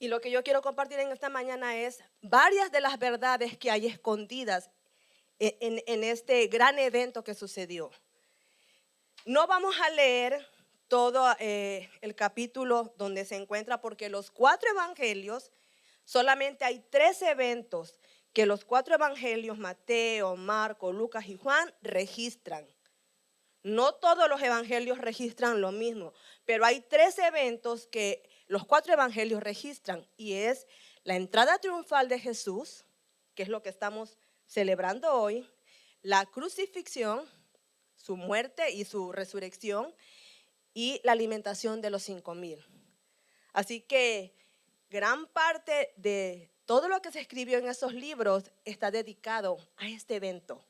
Y lo que yo quiero compartir en esta mañana es varias de las verdades que hay escondidas en este gran evento que sucedió. No vamos a leer todo el capítulo donde se encuentra, porque los 4 evangelios, solamente hay 3 eventos que los 4 evangelios, Mateo, Marco, Lucas y Juan, registran. No todos los evangelios registran lo mismo, pero hay 3 eventos que los 4 evangelios registran, y es la entrada triunfal de Jesús, que es lo que estamos celebrando hoy, la crucifixión, su muerte y su resurrección, y la alimentación de los 5,000. Así que gran parte de todo lo que se escribió en esos libros está dedicado a este evento,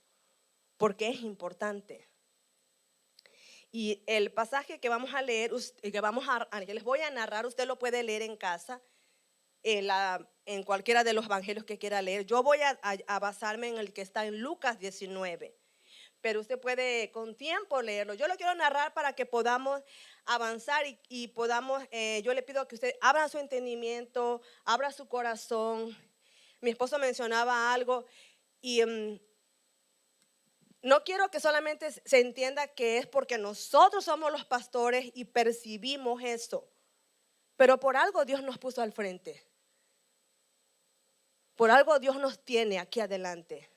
porque es importante. Y el pasaje que vamos a leer, que les voy a narrar, usted lo puede leer en casa, en cualquiera de los evangelios que quiera leer. Yo voy a basarme en el que está en Lucas 19, pero usted puede con tiempo leerlo. Yo lo quiero narrar para que podamos avanzar y podamos, yo le pido que usted abra su entendimiento, abra su corazón. Mi esposo mencionaba algo y no quiero que solamente se entienda que es porque nosotros somos los pastores y percibimos eso, pero por algo Dios nos puso al frente. Por algo Dios nos tiene aquí adelante.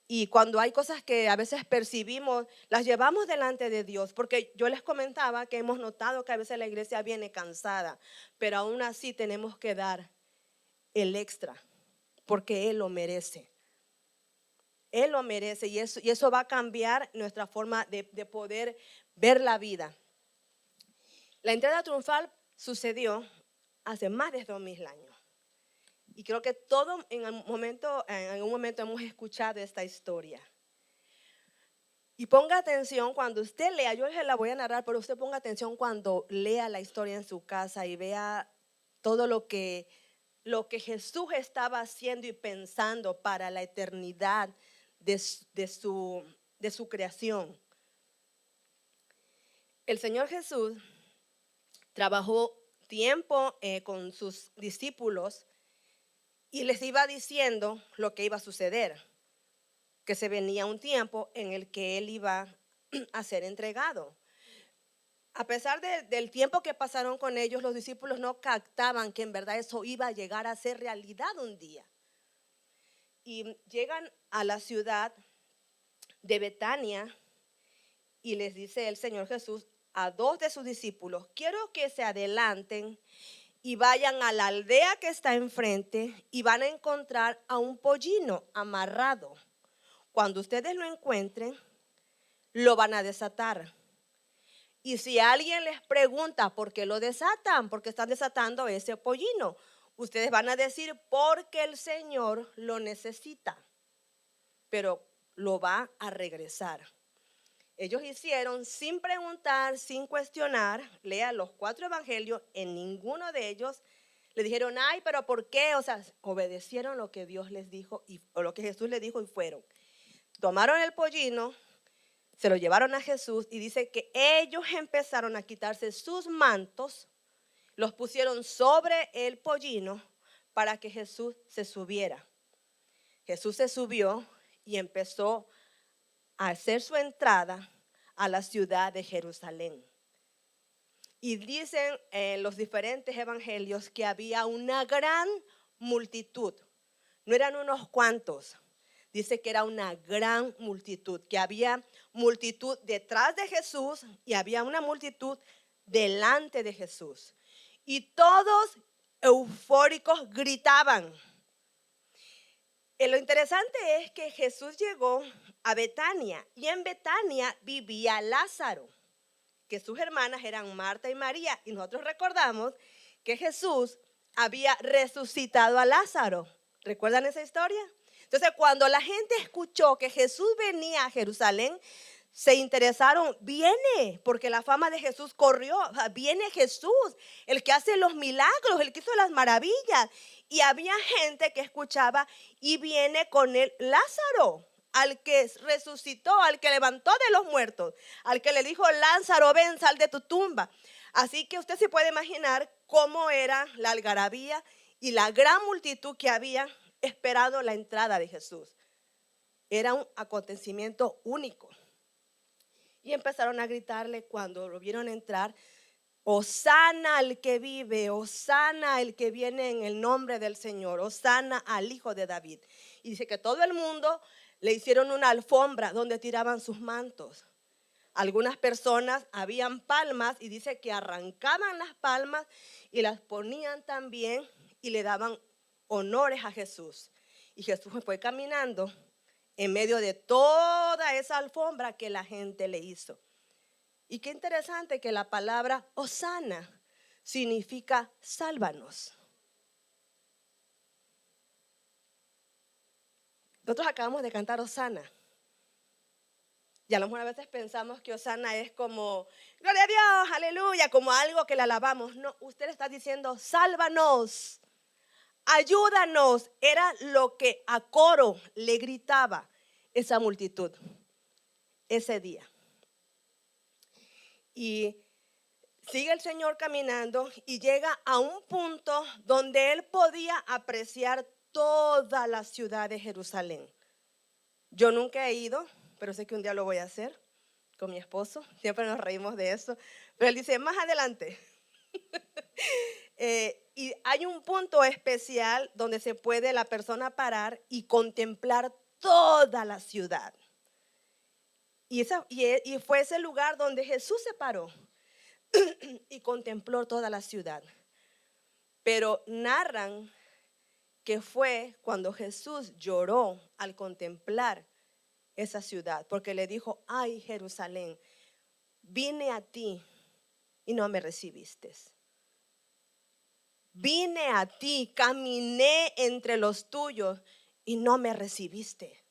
Y cuando hay cosas que a veces percibimos, las llevamos delante de Dios, porque yo les comentaba que hemos notado que a veces la iglesia viene cansada, pero aún así tenemos que dar el extra, porque Él lo merece. Él lo merece, y eso va a cambiar nuestra forma de poder ver la vida. La entrada triunfal sucedió hace más de 2000 años. Y creo que todos en algún momento hemos escuchado esta historia. Y ponga atención cuando usted lea, yo se la voy a narrar, pero usted ponga atención cuando lea la historia en su casa y vea todo lo que Jesús estaba haciendo y pensando para la eternidad de su creación. El Señor Jesús trabajó tiempo con sus discípulos y les iba diciendo lo que iba a suceder, que se venía un tiempo en el que Él iba a ser entregado. A pesar del tiempo que pasaron con ellos, los discípulos no captaban que en verdad eso iba a llegar a ser realidad un día. Y llegan a la ciudad de Betania y les dice el Señor Jesús a 2 de sus discípulos: quiero que se adelanten y vayan a la aldea que está enfrente y van a encontrar a un pollino amarrado. Cuando ustedes lo encuentren, lo van a desatar. Y si alguien les pregunta por qué lo desatan, por qué están desatando ese pollino, ustedes van a decir: porque el Señor lo necesita, pero lo va a regresar. Ellos hicieron sin preguntar, sin cuestionar. Lea los 4 evangelios, en ninguno de ellos le dijeron: ay, pero ¿por qué? O sea, obedecieron lo que Dios les dijo o lo que Jesús les dijo, y fueron. Tomaron el pollino, se lo llevaron a Jesús, y dice que ellos empezaron a quitarse sus mantos, los pusieron sobre el pollino para que Jesús se subiera. Jesús se subió y empezó a hacer su entrada a la ciudad de Jerusalén. Y dicen en los diferentes evangelios que había una gran multitud. No eran unos cuantos. Dice que era una gran multitud, que había multitud detrás de Jesús y había una multitud delante de Jesús. Y todos eufóricos gritaban. Lo interesante es que Jesús llegó a Betania, y en Betania vivía Lázaro, que sus hermanas eran Marta y María, y nosotros recordamos que Jesús había resucitado a Lázaro. ¿Recuerdan esa historia? Entonces, cuando la gente escuchó que Jesús venía a Jerusalén, se interesaron. Viene, porque la fama de Jesús corrió. Viene Jesús, el que hace los milagros, el que hizo las maravillas. Y había gente que escuchaba: y viene con él Lázaro, al que resucitó, al que levantó de los muertos, al que le dijo: Lázaro, ven, sal de tu tumba. Así que usted se puede imaginar cómo era la algarabía y la gran multitud que había esperado la entrada de Jesús. Era un acontecimiento único. Y empezaron a gritarle cuando lo vieron entrar: Hosana al que vive, Hosana el que viene en el nombre del Señor, Hosana al Hijo de David. Y dice que todo el mundo le hicieron una alfombra donde tiraban sus mantos. Algunas personas habían palmas y dice que arrancaban las palmas y las ponían también y le daban honores a Jesús. Y Jesús fue caminando en medio de toda esa alfombra que la gente le hizo. Y qué interesante que la palabra Hosana significa sálvanos. Nosotros acabamos de cantar Hosana. Y a lo mejor a veces pensamos que Hosana es como, gloria a Dios, aleluya, como algo que le alabamos. No, usted está diciendo, sálvanos, ayúdanos. Era lo que a coro le gritaba esa multitud ese día. Y sigue el Señor caminando y llega a un punto donde él podía apreciar toda la ciudad de Jerusalén. Yo nunca he ido, pero sé que un día lo voy a hacer con mi esposo. Siempre nos reímos de eso. Pero él dice, más adelante. Y hay un punto especial donde se puede la persona parar y contemplar toda la ciudad. Y fue ese lugar donde Jesús se paró y contempló toda la ciudad. Pero narran que fue cuando Jesús lloró al contemplar esa ciudad, porque le dijo, ay Jerusalén, vine a ti y no me recibiste. Vine a ti, caminé entre los tuyos y no me recibiste.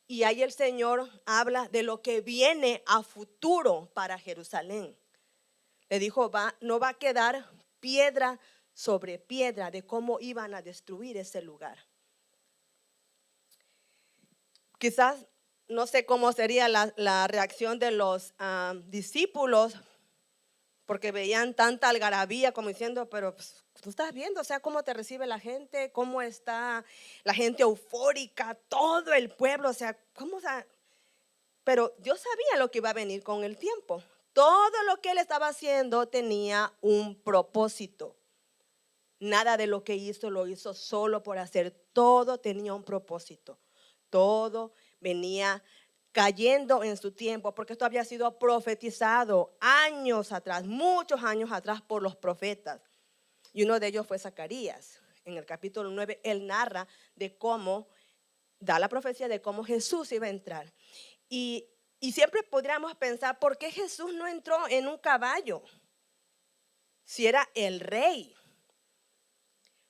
Y ahí el Señor habla de lo que viene a futuro para Jerusalén. Le dijo, no va a quedar piedra sobre piedra de cómo iban a destruir ese lugar. Quizás no sé cómo sería la reacción de los discípulos, porque veían tanta algarabía como diciendo, pero pues, tú estás viendo, o sea, cómo te recibe la gente, cómo está la gente eufórica, todo el pueblo, o sea, pero Dios sabía lo que iba a venir con el tiempo. Todo lo que él estaba haciendo tenía un propósito. Nada de lo que hizo lo hizo solo por hacer. Todo tenía un propósito. Todo venía cayendo en su tiempo, porque esto había sido profetizado años atrás, muchos años atrás por los profetas. Y uno de ellos fue Zacarías. En el capítulo 9, él narra de cómo, da la profecía de cómo Jesús iba a entrar. Y siempre podríamos pensar, ¿por qué Jesús no entró en un caballo? Si era el rey.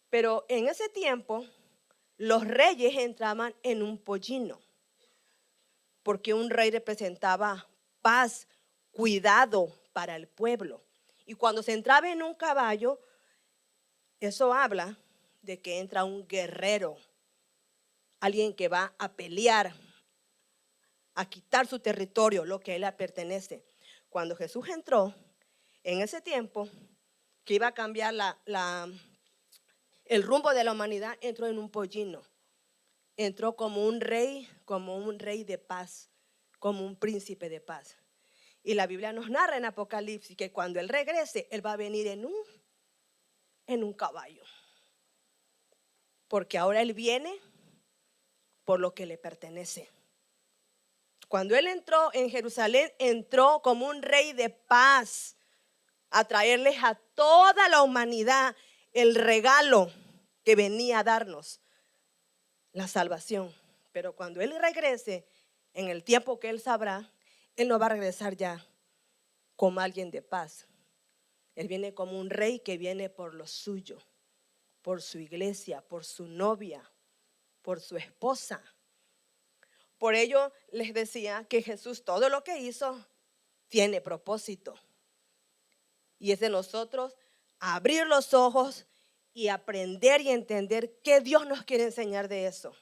Pero en ese tiempo, los reyes entraban en un pollino, porque un rey representaba paz, cuidado para el pueblo. Y cuando se entraba en un caballo, eso habla de que entra un guerrero, alguien que va a pelear, a quitar su territorio, lo que a él le pertenece. Cuando Jesús entró, en ese tiempo, que iba a cambiar el rumbo de la humanidad, entró en un pollino. Entró como un rey de paz, como un príncipe de paz. Y la Biblia nos narra en Apocalipsis que cuando él regrese, él va a venir en un caballo. Porque ahora él viene por lo que le pertenece. Cuando él entró en Jerusalén, entró como un rey de paz a traerles a toda la humanidad el regalo que venía a darnos, la salvación. Pero cuando él regrese, en el tiempo que él sabrá, él no va a regresar ya como alguien de paz. Él viene como un rey que viene por lo suyo, por su iglesia, por su novia, por su esposa. Por ello les decía que Jesús todo lo que hizo tiene propósito. Y es de nosotros abrir los ojos y aprender y entender qué Dios nos quiere enseñar de eso.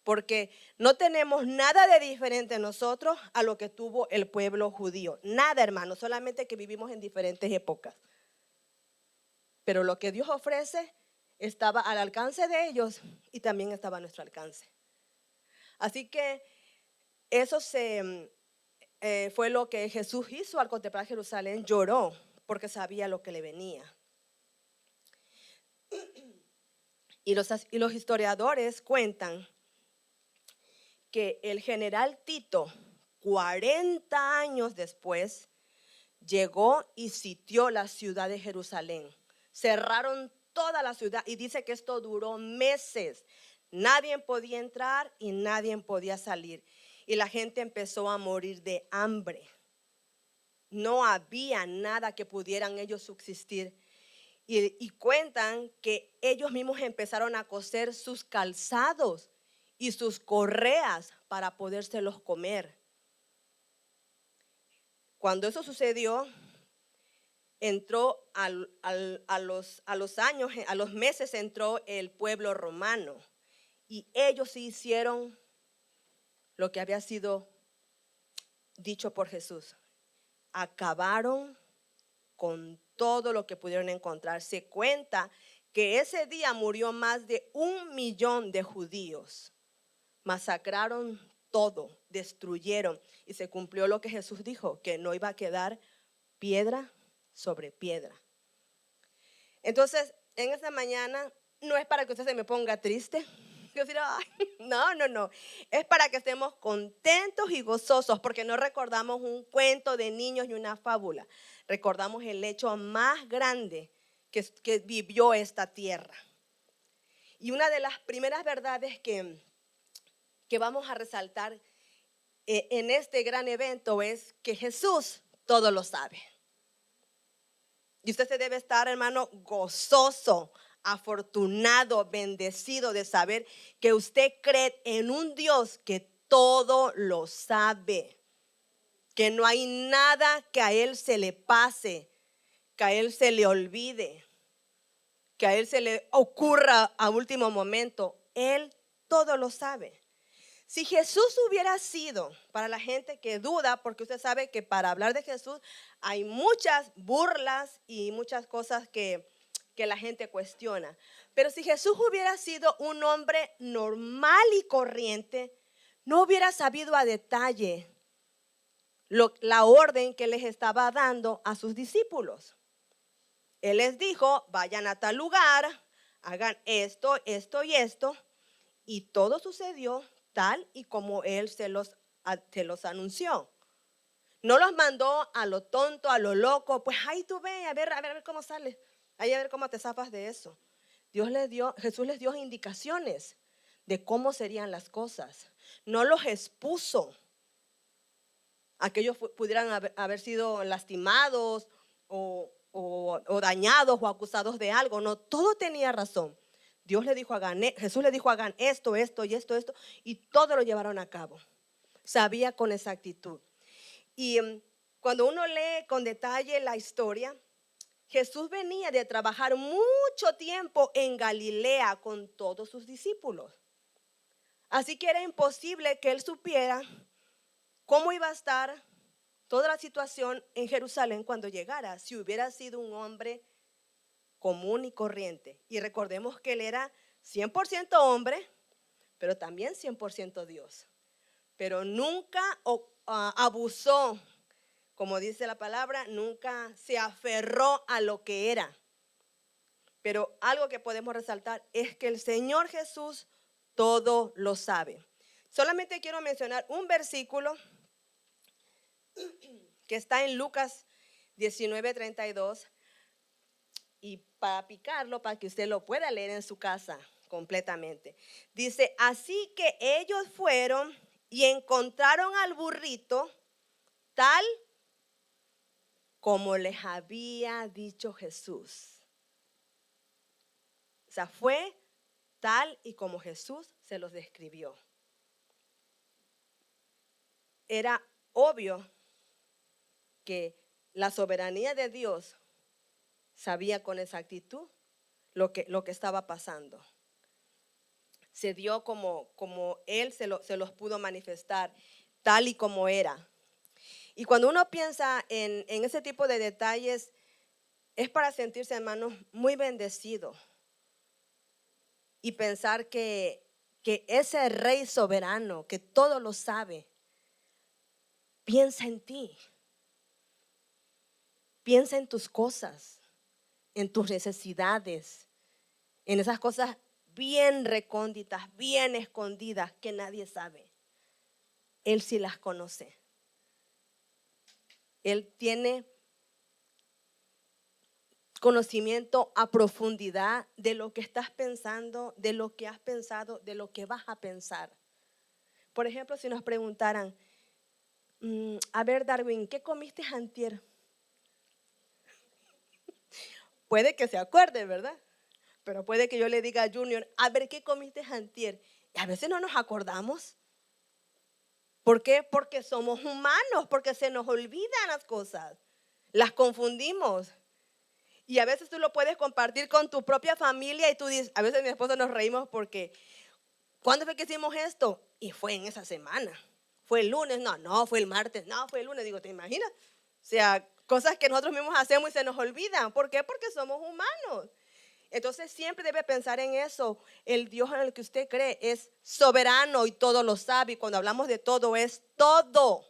Porque no tenemos nada de diferente nosotros a lo que tuvo el pueblo judío. Nada, hermano, solamente que vivimos en diferentes épocas. pero lo que Dios ofrece estaba al alcance de ellos y también estaba a nuestro alcance. Así que eso fue lo que Jesús hizo al contemplar Jerusalén. Lloró porque sabía lo que le venía. Y los historiadores cuentan que el general Tito, 40 años después, llegó y sitió la ciudad de Jerusalén. Cerraron toda la ciudad y dice que esto duró meses. Nadie podía entrar y nadie podía salir. Y la gente empezó a morir de hambre. No había nada que pudieran ellos subsistir. Y cuentan que ellos mismos empezaron a coser sus calzados y sus correas para podérselos comer. Cuando eso sucedió, entró a los meses entró el pueblo romano y ellos hicieron lo que había sido dicho por Jesús. Acabaron con todo lo que pudieron encontrar. Se cuenta que ese día murió más de 1 millón de judíos. Masacraron todo, destruyeron, y se cumplió lo que Jesús dijo, que no iba a quedar piedra sobre piedra. Entonces, en esta mañana no es para que usted se me ponga triste. Yo diré, no. Es para que estemos contentos y gozosos, porque no recordamos un cuento de niños y una fábula. Recordamos el hecho más grande que vivió esta tierra. Y una de las primeras verdades que vamos a resaltar en este gran evento es que Jesús todo lo sabe. Y usted se debe estar, hermano, gozoso, afortunado, bendecido de saber que usted cree en un Dios que todo lo sabe, que no hay nada que a Él se le pase, que a Él se le olvide, que a Él se le ocurra a último momento. Él todo lo sabe. Si Jesús hubiera sido, para la gente que duda, porque usted sabe que para hablar de Jesús hay muchas burlas y muchas cosas que la gente cuestiona. Pero si Jesús hubiera sido un hombre normal y corriente, no hubiera sabido a detalle la orden que les estaba dando a sus discípulos. Él les dijo, vayan a tal lugar, hagan esto, esto y esto, y todo sucedió tal y como Él se los anunció. No los mandó a lo tonto, a lo loco, pues ahí tú ve, a ver cómo sales, ahí a ver cómo te zafas de eso. Jesús les dio indicaciones de cómo serían las cosas. No los expuso a que ellos pudieran haber sido lastimados o dañados o acusados de algo. No, todo tenía razón. Jesús le dijo, hagan esto, esto y esto, y todo lo llevaron a cabo. Sabía con exactitud. Y cuando uno lee con detalle la historia, Jesús venía de trabajar mucho tiempo en Galilea con todos sus discípulos. Así que era imposible que él supiera cómo iba a estar toda la situación en Jerusalén cuando llegara, si hubiera sido un hombre común y corriente. Y recordemos que él era 100% hombre, pero también 100% Dios. Pero nunca abusó, como dice la palabra, nunca se aferró a lo que era. Pero algo que podemos resaltar es que el Señor Jesús todo lo sabe. Solamente quiero mencionar un versículo que está en Lucas 19:32. Y para picarlo, para que usted lo pueda leer en su casa completamente. Dice, así que ellos fueron y encontraron al burrito tal como les había dicho Jesús. O sea, fue tal y como Jesús se los describió. Era obvio que la soberanía de Dios sabía con exactitud lo que estaba pasando. Se dio como Él se los pudo manifestar, tal y como era. Y cuando uno piensa en ese tipo de detalles, es para sentirse, hermanos, muy bendecido y pensar que ese Rey soberano, que todo lo sabe, piensa en ti, piensa en tus cosas, en tus necesidades, en esas cosas bien recónditas, bien escondidas que nadie sabe. Él sí las conoce. Él tiene conocimiento a profundidad de lo que estás pensando, de lo que has pensado, de lo que vas a pensar. Por ejemplo, si nos preguntaran, a ver, Darwin, ¿qué comiste antier? Puede que se acuerde, ¿verdad? Pero puede que yo le diga a Junior, a ver, ¿qué comiste antier? Y a veces no nos acordamos. ¿Por qué? Porque somos humanos, porque se nos olvidan las cosas, las confundimos. Y a veces tú lo puedes compartir con tu propia familia y tú dices, a veces mi esposo nos reímos porque, ¿cuándo fue que hicimos esto? Y fue en esa semana. ¿Fue el lunes? No, fue el martes. No, fue el lunes. Digo, ¿te imaginas? O sea, cosas que nosotros mismos hacemos y se nos olvidan. ¿Por qué? Porque somos humanos. Entonces siempre debe pensar en eso. El Dios en el que usted cree es soberano y todo lo sabe. Y cuando hablamos de todo, es todo.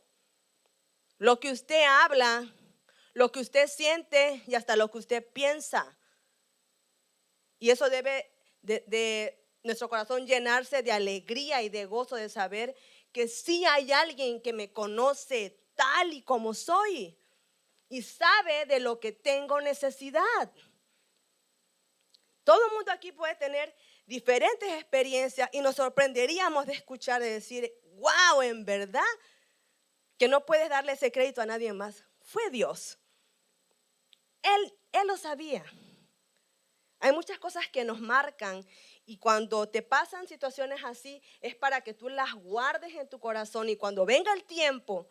Lo que usted habla, lo que usted siente y hasta lo que usted piensa. Y eso debe de nuestro corazón llenarse de alegría y de gozo de saber que sí hay alguien que me conoce tal y como soy y sabe de lo que tengo necesidad. Todo el mundo aquí puede tener diferentes experiencias y nos sorprenderíamos de escuchar, de decir, wow, en verdad que no puedes darle ese crédito a nadie más. Fue Dios. Él lo sabía. Hay muchas cosas que nos marcan y cuando te pasan situaciones así es para que tú las guardes en tu corazón y cuando venga el tiempo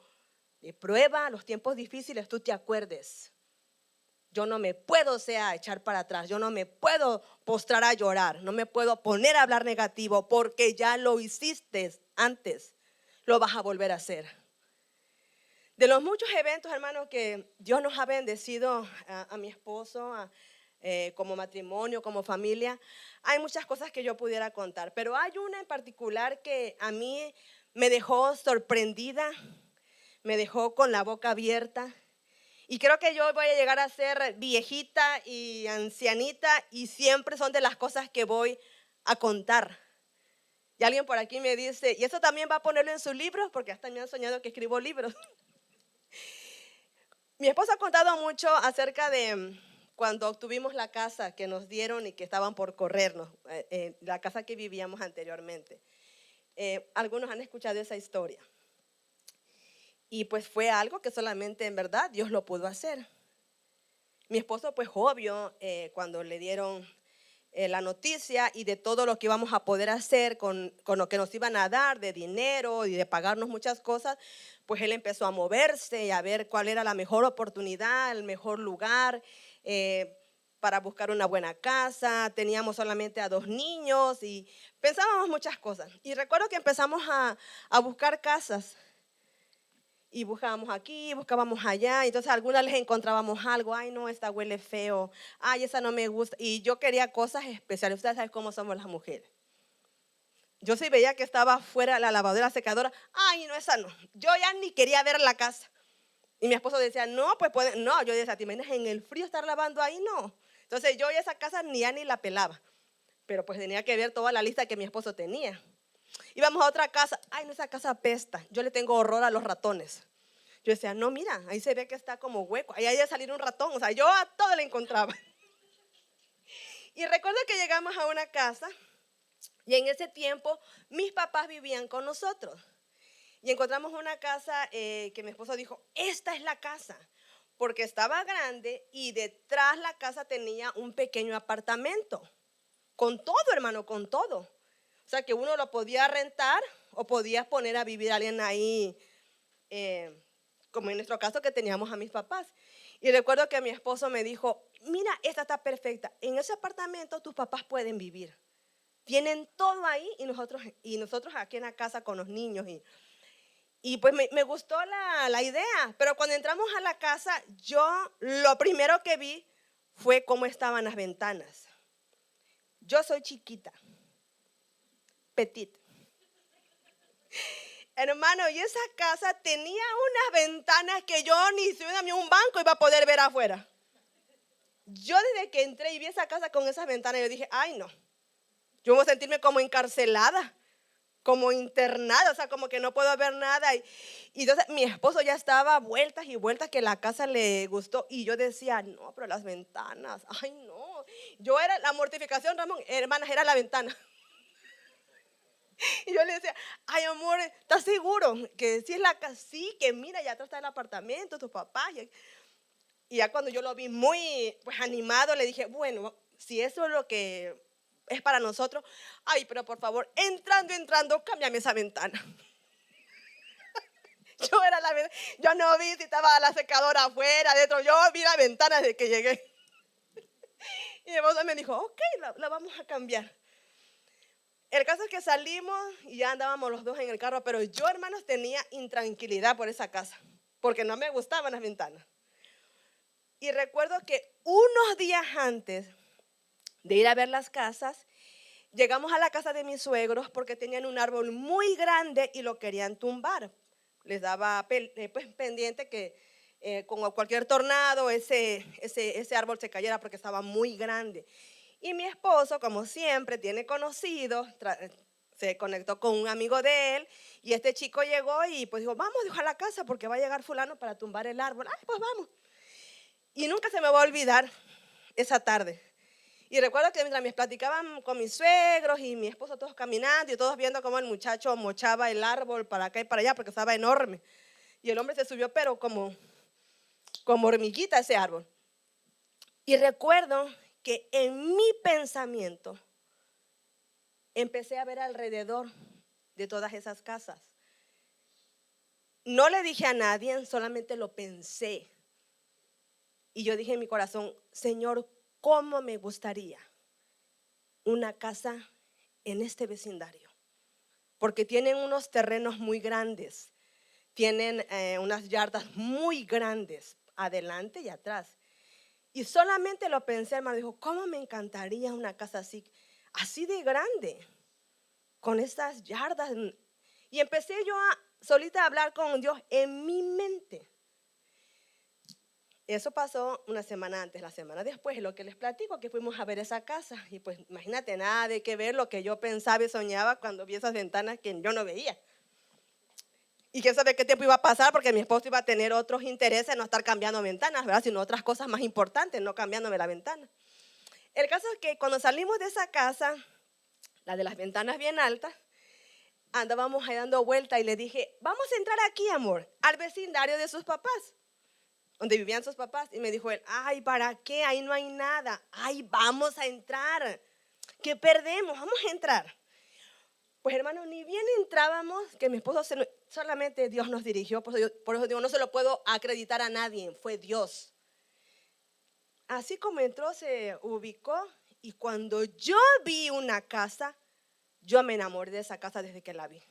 de prueba, los tiempos difíciles, tú te acuerdes. Yo no me puedo, echar para atrás. Yo no me puedo postrar a llorar. No me puedo poner a hablar negativo porque ya lo hiciste antes. Lo vas a volver a hacer. De los muchos eventos, hermanos, que Dios nos ha bendecido a mi esposo, como matrimonio, como familia, hay muchas cosas que yo pudiera contar. Pero hay una en particular que a mí me dejó sorprendida, me dejó con la boca abierta. Y creo que yo voy a llegar a ser viejita y ancianita y siempre son de las cosas que voy a contar. Y alguien por aquí me dice, ¿y eso también va a ponerlo en sus libros? Porque hasta me han soñado que escribo libros. Mi esposo ha contado mucho acerca de cuando obtuvimos la casa que nos dieron y que estaban por corrernos, la casa que vivíamos anteriormente. Algunos han escuchado esa historia. Y pues fue algo que solamente en verdad Dios lo pudo hacer. Mi esposo, pues obvio, cuando le dieron la noticia y de todo lo que íbamos a poder hacer con lo que nos iban a dar de dinero y de pagarnos muchas cosas, pues él empezó a moverse y a ver cuál era la mejor oportunidad, el mejor lugar para buscar una buena casa. Teníamos solamente a 2 niños y pensábamos muchas cosas. Y recuerdo que empezamos a buscar casas. Y buscábamos aquí, buscábamos allá, entonces a algunas les encontrábamos algo, ay no, esta huele feo, ay esa no me gusta, y yo quería cosas especiales. Ustedes saben cómo somos las mujeres. Yo sí veía que estaba fuera la lavadora secadora, ay no, esa no, yo ya ni quería ver la casa. Y mi esposo decía, no, pues no, yo decía, ¿te imaginas en el frío estar lavando ahí? No. Entonces yo esa casa ni la pelaba, pero pues tenía que ver toda la lista que mi esposo tenía. Íbamos a otra casa, ay no, esa casa apesta, yo le tengo horror a los ratones. Yo decía, no, mira, ahí se ve que está como hueco, ahí hay de salir un ratón, o sea, yo a todo le encontraba. Y recuerdo que llegamos a una casa y en ese tiempo mis papás vivían con nosotros. Y encontramos una casa que mi esposo dijo, esta es la casa, porque estaba grande y detrás la casa tenía un pequeño apartamento, con todo, hermano, con todo. O sea, que uno lo podía rentar o podías poner a vivir a alguien ahí, como en nuestro caso que teníamos a mis papás. Y recuerdo que mi esposo me dijo, mira, esta está perfecta, en ese apartamento tus papás pueden vivir. Tienen todo ahí y nosotros aquí en la casa con los niños. Y pues me gustó la idea, pero cuando entramos a la casa, yo lo primero que vi fue cómo estaban las ventanas. Yo soy chiquita, petit. Hermano, y esa casa tenía unas ventanas que yo ni si hubiera un banco iba a poder ver afuera. Yo desde que entré y vi esa casa con esas ventanas, yo dije, ay no, yo voy a sentirme como encarcelada, como internada, o sea, como que no puedo ver nada. Y entonces mi esposo ya estaba vueltas y vueltas que la casa le gustó. Y yo decía, no, pero las ventanas, ay no. Yo era la mortificación, Ramón, hermanas, era la ventana. Y yo le decía, ay amor, ¿estás seguro que si es la casa? Sí, que mira, ya atrás está el apartamento, tus papás. Y ya cuando yo lo vi muy pues animado, le dije, bueno, si eso es lo que es para nosotros, ay, pero por favor, entrando, cámbiame esa ventana. Yo no vi si estaba la secadora afuera, adentro, yo vi la ventana desde que llegué. Y mi esposo me dijo, ok, la vamos a cambiar. El caso es que salimos y ya andábamos los dos en el carro, pero yo, hermanos, tenía intranquilidad por esa casa, porque no me gustaban las ventanas. Y recuerdo que unos días antes de ir a ver las casas, llegamos a la casa de mis suegros porque tenían un árbol muy grande y lo querían tumbar. Les daba pues, pendiente que con cualquier tornado ese árbol se cayera porque estaba muy grande. Y mi esposo, como siempre, tiene conocidos, se conectó con un amigo de él y este chico llegó y pues dijo, vamos, dijo, a la casa porque va a llegar fulano para tumbar el árbol. Ay, pues vamos. Y nunca se me va a olvidar esa tarde. Y recuerdo que mientras me platicaban con mis suegros y mi esposo todos caminando y todos viendo cómo el muchacho mochaba el árbol para acá y para allá porque estaba enorme. Y el hombre se subió pero como hormiguita ese árbol. Y recuerdo que en mi pensamiento empecé a ver alrededor de todas esas casas. No le dije a nadie, solamente lo pensé. Y yo dije en mi corazón, Señor, ¿cómo me gustaría una casa en este vecindario? Porque tienen unos terrenos muy grandes, tienen unas yardas muy grandes, adelante y atrás. Y solamente lo pensé, hermano, dijo, ¿cómo me encantaría una casa así de grande, con estas yardas? Y empecé yo solita a hablar con Dios en mi mente. Eso pasó una semana antes. La semana después, lo que les platico, que fuimos a ver esa casa. Y pues imagínate, nada de que ver lo que yo pensaba y soñaba cuando vi esas ventanas que yo no veía. Y quién sabe qué tiempo iba a pasar porque mi esposo iba a tener otros intereses, no estar cambiando ventanas, ¿verdad? Sino otras cosas más importantes, no cambiándome la ventana. El caso es que cuando salimos de esa casa, la de las ventanas bien altas, andábamos ahí dando vuelta y le dije, vamos a entrar aquí, amor, al vecindario de sus papás, donde vivían sus papás. Y me dijo él, ay, ¿para qué? Ahí no hay nada. Ay, vamos a entrar. ¿Qué perdemos? Vamos a entrar. Pues hermano, ni bien entrábamos, que mi esposo solamente Dios nos dirigió, por eso digo, no se lo puedo acreditar a nadie, fue Dios. Así como entró, se ubicó y cuando yo vi una casa, yo me enamoré de esa casa desde que la vi.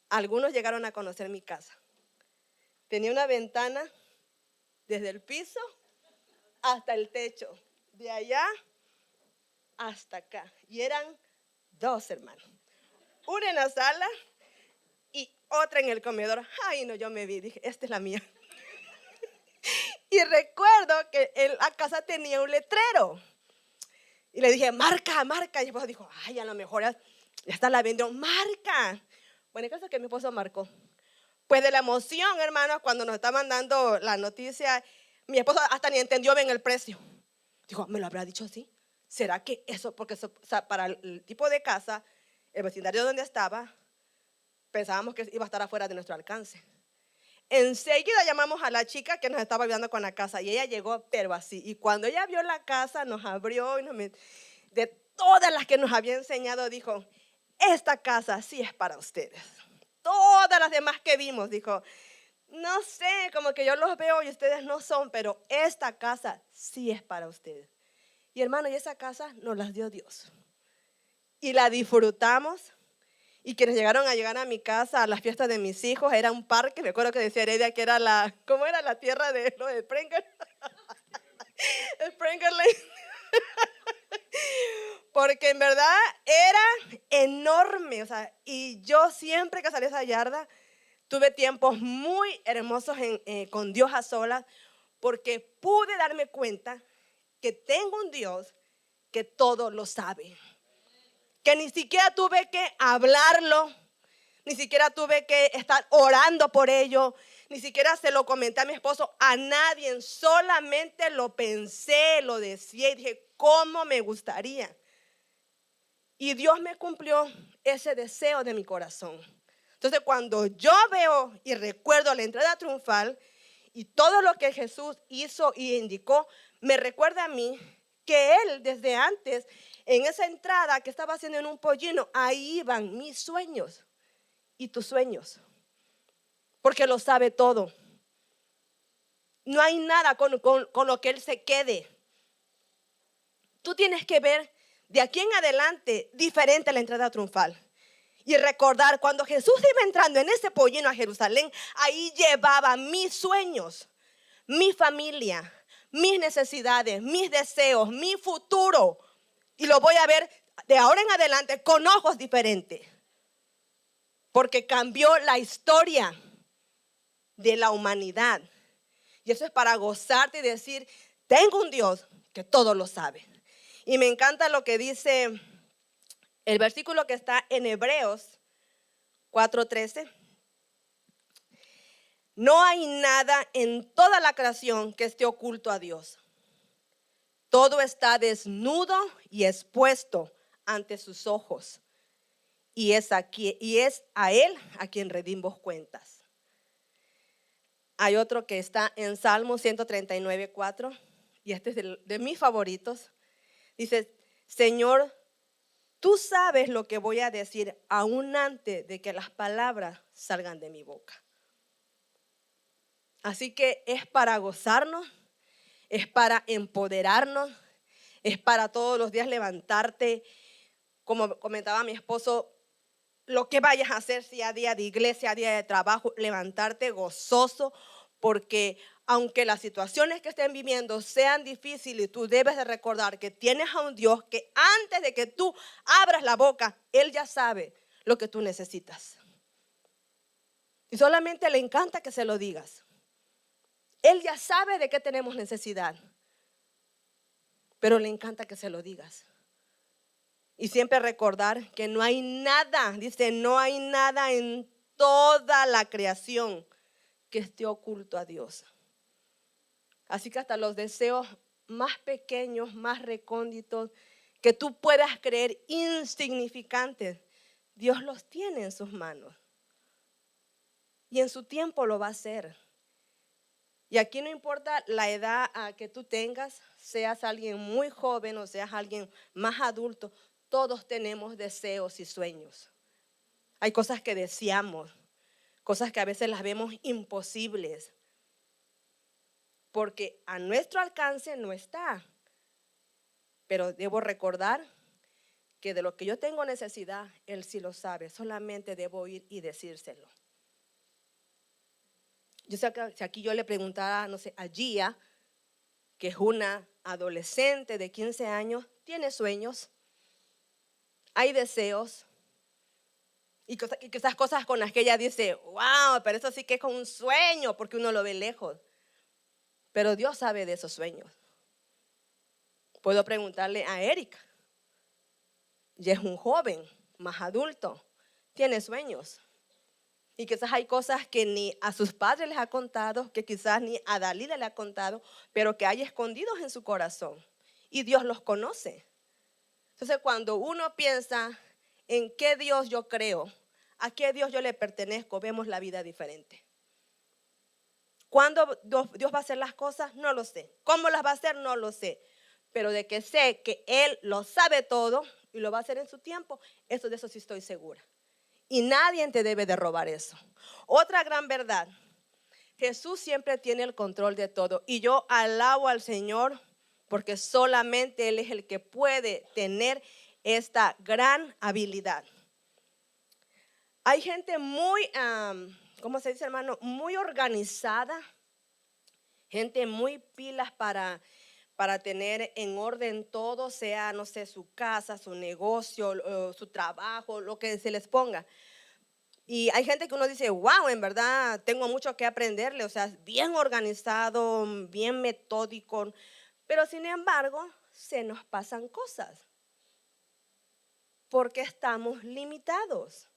Algunos llegaron a conocer mi casa. Tenía una ventana desde el piso hasta el techo, de allá hasta acá. Y eran dos, hermanos. Una en la sala y otra en el comedor. Ay, no, yo me vi, dije, esta es la mía. Y recuerdo que en la casa tenía un letrero. Y le dije, marca, marca. Y mi esposo dijo, ay, a lo mejor ya está la vendió. Marca. Bueno, el caso es que mi esposo marcó. Pues de la emoción, hermanos, cuando nos estaban dando la noticia, mi esposo hasta ni entendió bien el precio. Dijo, ¿me lo habrá dicho así? ¿Será que eso? Porque o sea, para el tipo de casa, el vecindario donde estaba, pensábamos que iba a estar afuera de nuestro alcance. Enseguida llamamos a la chica que nos estaba ayudando con la casa y ella llegó, pero así. Y cuando ella vio la casa, nos abrió y de todas las que nos había enseñado, dijo, esta casa sí es para ustedes. Todas las demás que vimos, dijo, no sé, como que yo los veo y ustedes no son, pero esta casa sí es para ustedes. Y hermano, y esa casa nos las dio Dios. Y la disfrutamos. Y quienes llegaron a mi casa a las fiestas de mis hijos, era un parque, me acuerdo que decía Heredia que era ¿cómo era la tierra de lo de Prenga? Sprinkle. Porque en verdad era enorme, o sea, y yo siempre que salí a esa yarda tuve tiempos muy hermosos con Dios a solas, porque pude darme cuenta que tengo un Dios que todo lo sabe, que ni siquiera tuve que hablarlo, ni siquiera tuve que estar orando por ello, ni siquiera se lo comenté a mi esposo, a nadie, solamente lo pensé, lo decía y dije, ¿cómo me gustaría? Y Dios me cumplió ese deseo de mi corazón. Entonces, cuando yo veo y recuerdo la entrada triunfal y todo lo que Jesús hizo y indicó, me recuerda a mí que Él desde antes, en esa entrada que estaba haciendo en un pollino, ahí iban mis sueños y tus sueños, porque lo sabe todo. No hay nada con lo que Él se quede. Tú tienes que ver de aquí en adelante diferente la entrada triunfal. Y recordar cuando Jesús iba entrando en ese pollino a Jerusalén, ahí llevaba mis sueños, mi familia, mis necesidades, mis deseos, mi futuro. Y lo voy a ver de ahora en adelante con ojos diferentes. Porque cambió la historia de la humanidad. Y eso es para gozarte y decir, tengo un Dios que todo lo sabe. Y me encanta lo que dice el versículo que está en Hebreos 4:13. No hay nada en toda la creación que esté oculto a Dios. Todo está desnudo y expuesto ante sus ojos. Y es a Él a quien rendimos cuentas. Hay otro que está en Salmo 139:4, y este es de mis favoritos. Dice, Señor, tú sabes lo que voy a decir aún antes de que las palabras salgan de mi boca. Así que es para gozarnos, es para empoderarnos, es para todos los días levantarte, como comentaba mi esposo, lo que vayas a hacer, sea día de iglesia, día de trabajo, levantarte gozoso, porque aunque las situaciones que estén viviendo sean difíciles, tú debes de recordar que tienes a un Dios que antes de que tú abras la boca, Él ya sabe lo que tú necesitas. Y solamente le encanta que se lo digas. Él ya sabe de qué tenemos necesidad, pero le encanta que se lo digas. Y siempre recordar que no hay nada, dice, no hay nada en toda la creación que esté oculto a Dios. Así que hasta los deseos más pequeños, más recónditos, que tú puedas creer insignificantes, Dios los tiene en sus manos. Y en su tiempo lo va a hacer. Y aquí no importa la edad que tú tengas, seas alguien muy joven o seas alguien más adulto, todos tenemos deseos y sueños. Hay cosas que deseamos, cosas que a veces las vemos imposibles, porque a nuestro alcance no está. Pero debo recordar que de lo que yo tengo necesidad, Él sí lo sabe, solamente debo ir y decírselo. Yo sé que si aquí yo le preguntara, no sé, a Gia, que es una adolescente de 15 años, tiene sueños, hay deseos, y que esas cosas con las que ella dice, wow, pero eso sí que es como un sueño, porque uno lo ve lejos. Pero Dios sabe de esos sueños. Puedo preguntarle a Erika, ya es un joven, más adulto, tiene sueños. Y quizás hay cosas que ni a sus padres les ha contado, que quizás ni a Dalila le ha contado, pero que hay escondidos en su corazón. Y Dios los conoce. Entonces, cuando uno piensa en qué Dios yo creo, a qué Dios yo le pertenezco, vemos la vida diferente. ¿Cuándo Dios va a hacer las cosas? No lo sé. ¿Cómo las va a hacer? No lo sé. Pero de que sé que Él lo sabe todo y lo va a hacer en su tiempo, de eso sí estoy segura. Y nadie te debe de robar eso. Otra gran verdad, Jesús siempre tiene el control de todo. Y yo alabo al Señor porque solamente Él es el que puede tener esta gran habilidad. Hay gente muy, ¿cómo se dice, hermano? Muy organizada, gente muy pilas para para tener en orden todo, sea, no sé, su casa, su negocio, su trabajo, lo que se les ponga. Y hay gente que uno dice, wow, en verdad tengo mucho que aprenderle, o sea, es bien organizado, bien metódico, pero sin embargo se nos pasan cosas porque estamos limitados,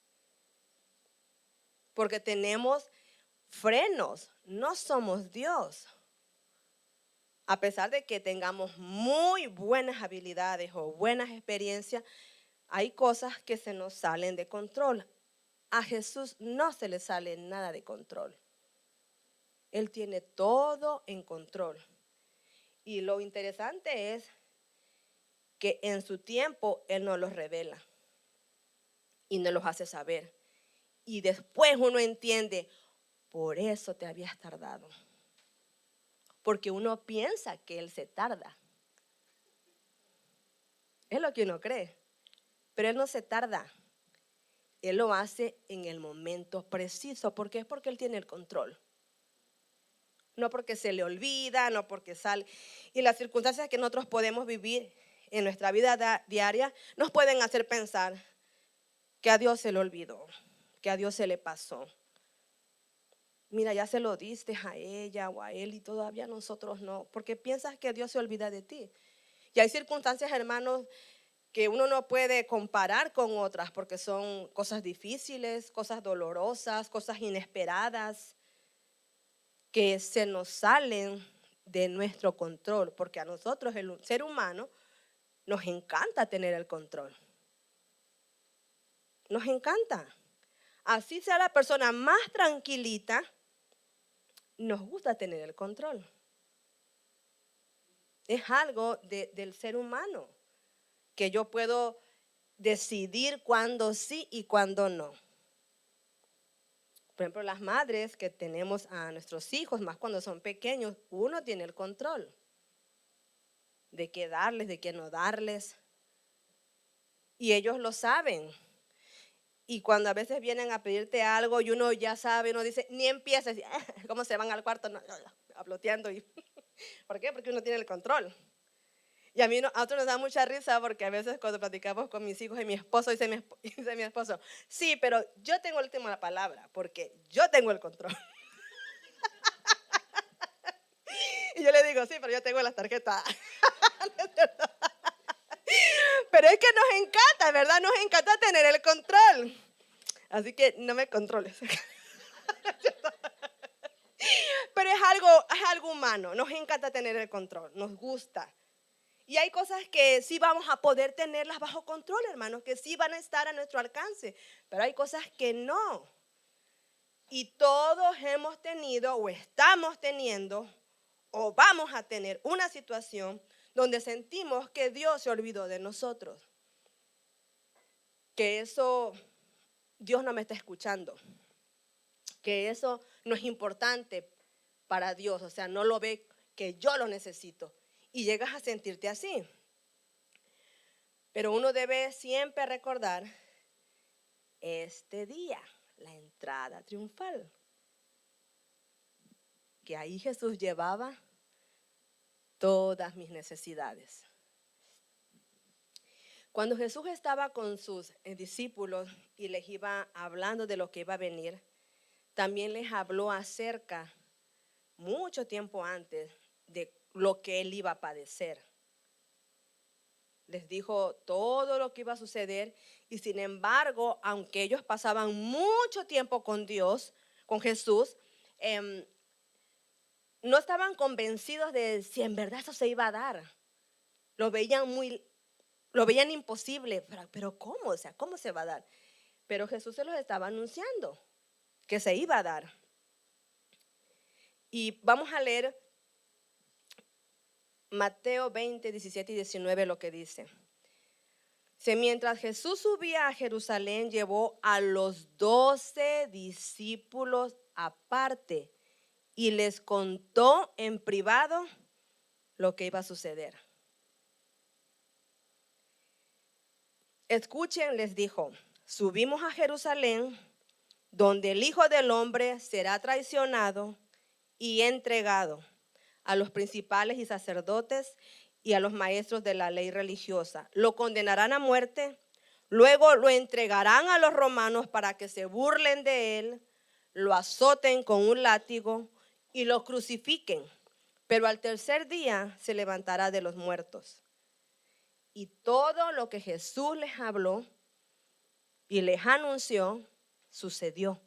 porque tenemos frenos, no somos Dios. A pesar de que tengamos muy buenas habilidades o buenas experiencias, hay cosas que se nos salen de control. A Jesús no se le sale nada de control. Él tiene todo en control. Y lo interesante es que en su tiempo Él nos los revela y nos los hace saber. Y después uno entiende, por eso te habías tardado. Porque uno piensa que Él se tarda. Es lo que uno cree. Pero Él no se tarda. Él lo hace en el momento preciso. ¿Por qué? Es porque Él tiene el control. No porque se le olvida, no porque sale. Y las circunstancias que nosotros podemos vivir en nuestra vida diaria nos pueden hacer pensar que a Dios se le olvidó, que a Dios se le pasó. Mira, ya se lo diste a ella o a él y todavía nosotros no, porque piensas que Dios se olvida de ti. Y hay circunstancias, hermanos, que uno no puede comparar con otras porque son cosas difíciles, cosas dolorosas, cosas inesperadas que se nos salen de nuestro control, porque a nosotros, el ser humano, nos encanta tener el control. Nos encanta. Así sea la persona más tranquilita, nos gusta tener el control. Es algo del ser humano, que yo puedo decidir cuándo sí y cuándo no. Por ejemplo, las madres que tenemos a nuestros hijos, más cuando son pequeños, uno tiene el control de qué darles, de qué no darles. Y ellos lo saben. Y cuando a veces vienen a pedirte algo y uno ya sabe, uno dice, ni empieza, ¿cómo se van al cuarto? No, habloteando. ¿Por qué? Porque uno tiene el control. Y a nosotros nos da mucha risa porque a veces cuando platicamos con mis hijos y mi esposo, dice mi esposo, sí, pero yo tengo la última palabra porque yo tengo el control. Y yo le digo, sí, pero yo tengo las tarjetas. Pero es que nos encanta, ¿verdad? Nos encanta tener el control. Así que no me controles. Pero es algo humano. Nos encanta tener el control. Nos gusta. Y hay cosas que sí vamos a poder tenerlas bajo control, hermanos, que sí van a estar a nuestro alcance. Pero hay cosas que no. Y todos hemos tenido o estamos teniendo o vamos a tener una situación donde sentimos que Dios se olvidó de nosotros. Que eso Dios no me está escuchando. Que eso no es importante para Dios. O sea, no lo ve que yo lo necesito. Y llegas a sentirte así. Pero uno debe siempre recordar este día, la entrada triunfal. Que ahí Jesús llevaba todas mis necesidades. Cuando Jesús estaba con sus discípulos y les iba hablando de lo que iba a venir, también les habló acerca, mucho tiempo antes, de lo que él iba a padecer. Les dijo todo lo que iba a suceder y sin embargo, aunque ellos pasaban mucho tiempo con Dios, con Jesús, no estaban convencidos de si en verdad eso se iba a dar. Lo veían imposible, pero ¿cómo? O sea, ¿cómo se va a dar? Pero Jesús se los estaba anunciando que se iba a dar. Y vamos a leer Mateo 20, 17 y 19 lo que dice. Mientras Jesús subía a Jerusalén, llevó a los 12 discípulos aparte y les contó en privado lo que iba a suceder. Escuchen, les dijo, subimos a Jerusalén, donde el Hijo del Hombre será traicionado y entregado a los principales y sacerdotes y a los maestros de la ley religiosa. Lo condenarán a muerte, luego lo entregarán a los romanos para que se burlen de él, lo azoten con un látigo y lo crucifiquen. Pero al tercer día se levantará de los muertos. Y todo lo que Jesús les habló y les anunció, sucedió.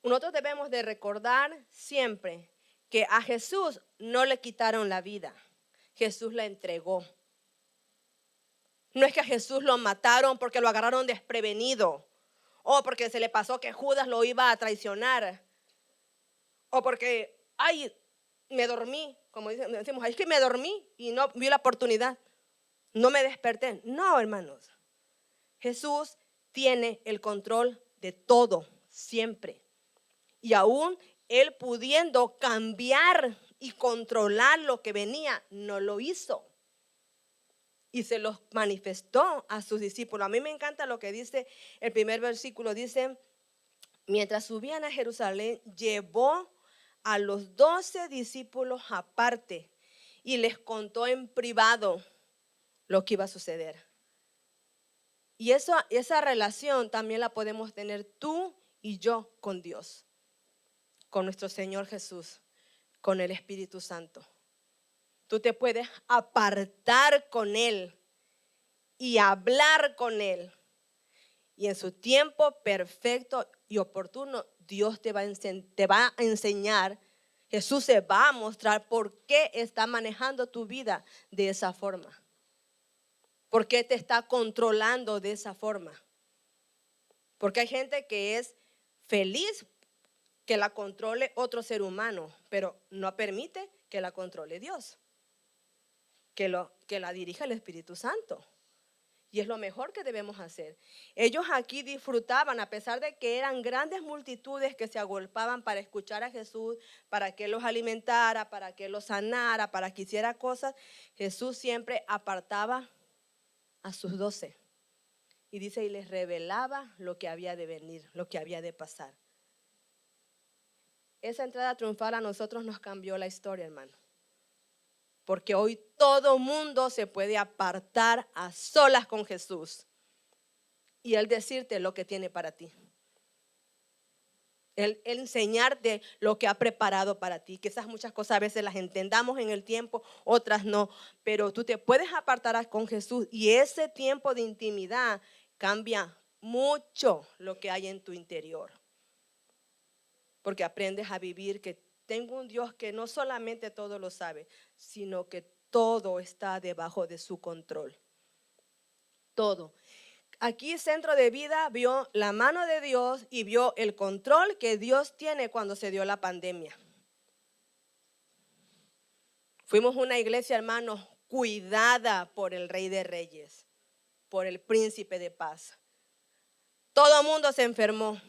Nosotros debemos de recordar siempre que a Jesús no le quitaron la vida, Jesús la entregó. No es que a Jesús lo mataron porque lo agarraron desprevenido, o porque se le pasó que Judas lo iba a traicionar, o porque, ay, me dormí, como decimos, ay, es que me dormí y no vi la oportunidad, no me desperté. No, hermanos, Jesús tiene el control de todo, siempre. Y aún Él pudiendo cambiar y controlar lo que venía, no lo hizo. Y se los manifestó a sus discípulos. A mí me encanta lo que dice el primer versículo. Dice, mientras subían a Jerusalén, llevó a los 12 discípulos aparte y les contó en privado lo que iba a suceder. Y esa relación también la podemos tener tú y yo con Dios, con nuestro Señor Jesús, con el Espíritu Santo. Tú te puedes apartar con Él y hablar con Él. Y en su tiempo perfecto y oportuno, Dios te va a enseñar, Jesús se va a mostrar por qué está manejando tu vida de esa forma. ¿Por qué te está controlando de esa forma? Porque hay gente que es feliz que la controle otro ser humano, pero no permite que la controle Dios, que la dirija el Espíritu Santo. Y es lo mejor que debemos hacer. Ellos aquí disfrutaban, a pesar de que eran grandes multitudes que se agolpaban para escuchar a Jesús, para que Él los alimentara, para que Él los sanara, para que hiciera cosas. Jesús siempre apartaba a sus 12. Y dice, y les revelaba lo que había de venir, lo que había de pasar. Esa entrada triunfal a nosotros nos cambió la historia, hermano. Porque hoy todo mundo se puede apartar a solas con Jesús y Él decirte lo que tiene para ti. Él enseñarte lo que ha preparado para ti. Quizás muchas cosas a veces las entendamos en el tiempo, otras no. Pero tú te puedes apartar con Jesús y ese tiempo de intimidad cambia mucho lo que hay en tu interior. Porque aprendes a vivir que tengo un Dios que no solamente todo lo sabe, sino que todo está debajo de su control. Todo. Aquí Centro de Vida vio la mano de Dios y vio el control que Dios tiene cuando se dio la pandemia. Fuimos una iglesia, hermanos, cuidada por el Rey de Reyes, por el Príncipe de Paz. Todo el mundo se enfermó.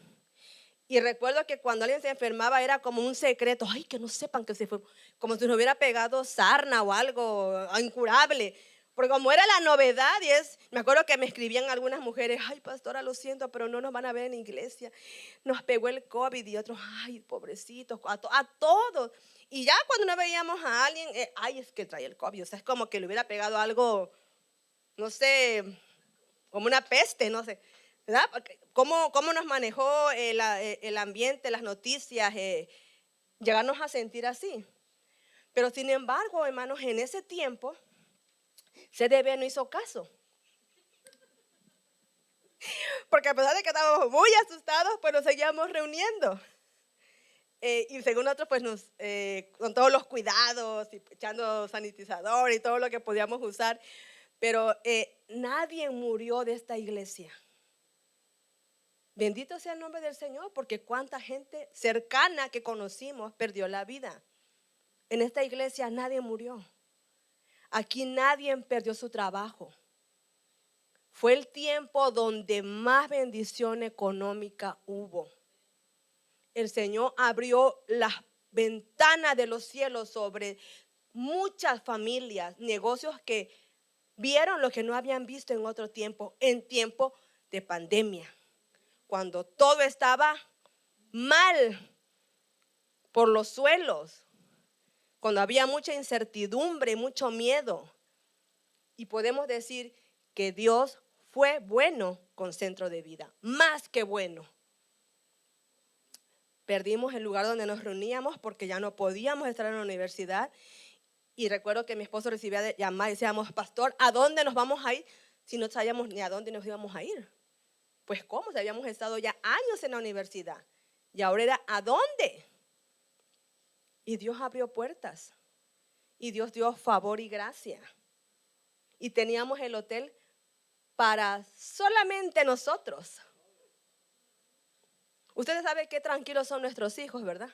Y recuerdo que cuando alguien se enfermaba era como un secreto. Ay, que no sepan que se fue. Como si nos hubiera pegado sarna o algo incurable. Porque como era la novedad, me acuerdo que me escribían algunas mujeres, ay, pastora, lo siento, pero no nos van a ver en la iglesia. Nos pegó el COVID y otros, ay, pobrecitos, a todos. Y ya cuando no veíamos a alguien, ay, es que trae el COVID. O sea, es como que le hubiera pegado algo, no sé, como una peste, no sé. ¿Verdad? ¿Cómo nos manejó el ambiente, las noticias, llegarnos a sentir así? Pero sin embargo, hermanos, en ese tiempo, CDB no hizo caso. Porque a pesar de que estábamos muy asustados, pues nos seguíamos reuniendo. Y según nosotros, pues con todos los cuidados, y echando sanitizador y todo lo que podíamos usar. Pero nadie murió de esta iglesia. Bendito sea el nombre del Señor, porque cuánta gente cercana que conocimos perdió la vida. En esta iglesia nadie murió. Aquí nadie perdió su trabajo. Fue el tiempo donde más bendición económica hubo. El Señor abrió las ventanas de los cielos sobre muchas familias, negocios que vieron lo que no habían visto en otro tiempo, en tiempo de pandemia. Cuando todo estaba mal por los suelos, cuando había mucha incertidumbre, mucho miedo. Y podemos decir que Dios fue bueno con Centro de Vida, más que bueno. Perdimos el lugar donde nos reuníamos porque ya no podíamos estar en la universidad. Y recuerdo que mi esposo recibía llamadas y decíamos, pastor, ¿a dónde nos vamos a ir si no sabíamos ni a dónde nos íbamos a ir? Pues cómo, si habíamos estado ya años en la universidad. Y ahora era, ¿a dónde? Y Dios abrió puertas. Y Dios dio favor y gracia. Y teníamos el hotel para solamente nosotros. Ustedes saben qué tranquilos son nuestros hijos, ¿verdad?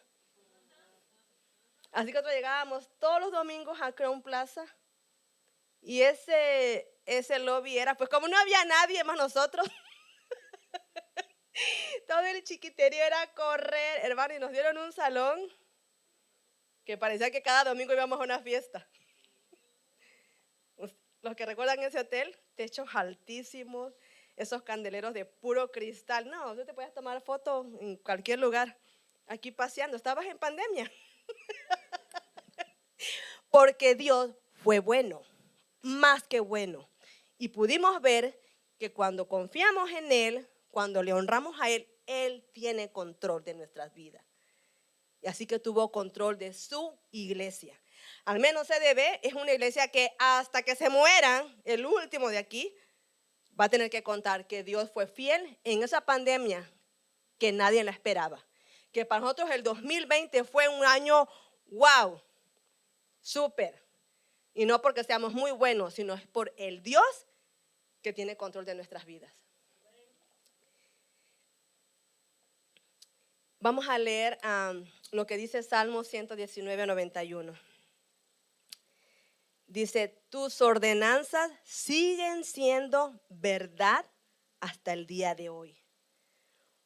Así que nosotros llegábamos todos los domingos a Crown Plaza. Y ese lobby era, pues como no había nadie más nosotros, todo el chiquiterío era correr, hermano, y nos dieron un salón que parecía que cada domingo íbamos a una fiesta. Los que recuerdan ese hotel, techos altísimos, esos candeleros de puro cristal. No, tú te puedes tomar fotos en cualquier lugar, aquí paseando. Estabas en pandemia. Porque Dios fue bueno, más que bueno. Y pudimos ver que cuando confiamos en Él, cuando le honramos a Él, Él tiene control de nuestras vidas. Y así que tuvo control de su iglesia. Al menos CDB es una iglesia que hasta que se mueran, el último de aquí, va a tener que contar que Dios fue fiel en esa pandemia que nadie la esperaba. Que para nosotros el 2020 fue un año wow, súper. Y no porque seamos muy buenos, sino es por el Dios que tiene control de nuestras vidas. Vamos a leer lo que dice Salmo 119, 91. Dice, tus ordenanzas siguen siendo verdad hasta el día de hoy,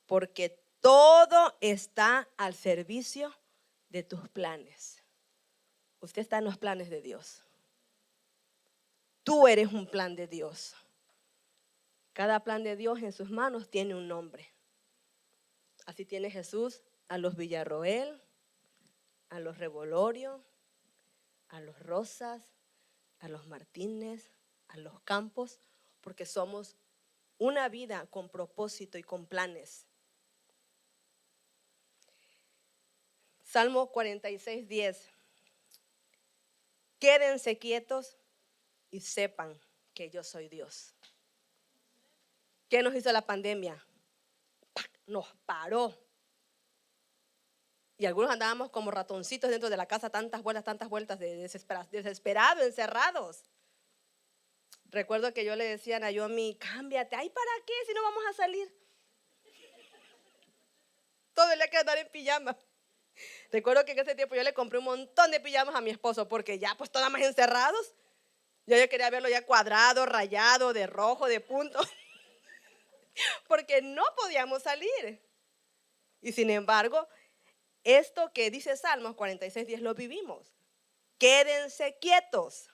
porque todo está al servicio de tus planes. Usted está en los planes de Dios. Tú eres un plan de Dios. Cada plan de Dios en sus manos tiene un nombre. Así tiene Jesús a los Villarroel, a los Revolorios, a los Rosas, a los Martínez, a los Campos, porque somos una vida con propósito y con planes. Salmo 46, 10. Quédense quietos y sepan que yo soy Dios. ¿Qué nos hizo la pandemia? Nos paró. Y algunos andábamos como ratoncitos dentro de la casa, tantas vueltas, desesperados, encerrados. Recuerdo que yo le decía a Naomi, cámbiate. ¿Ay, para qué si no vamos a salir? Todo el día que andar en pijama. Recuerdo que en ese tiempo yo le compré un montón de pijamas a mi esposo porque ya pues todas más encerrados. Yo quería verlo ya cuadrado, rayado, de rojo, de punto. Porque no podíamos salir. Y sin embargo, esto que dice Salmos 46:10 lo vivimos. Quédense quietos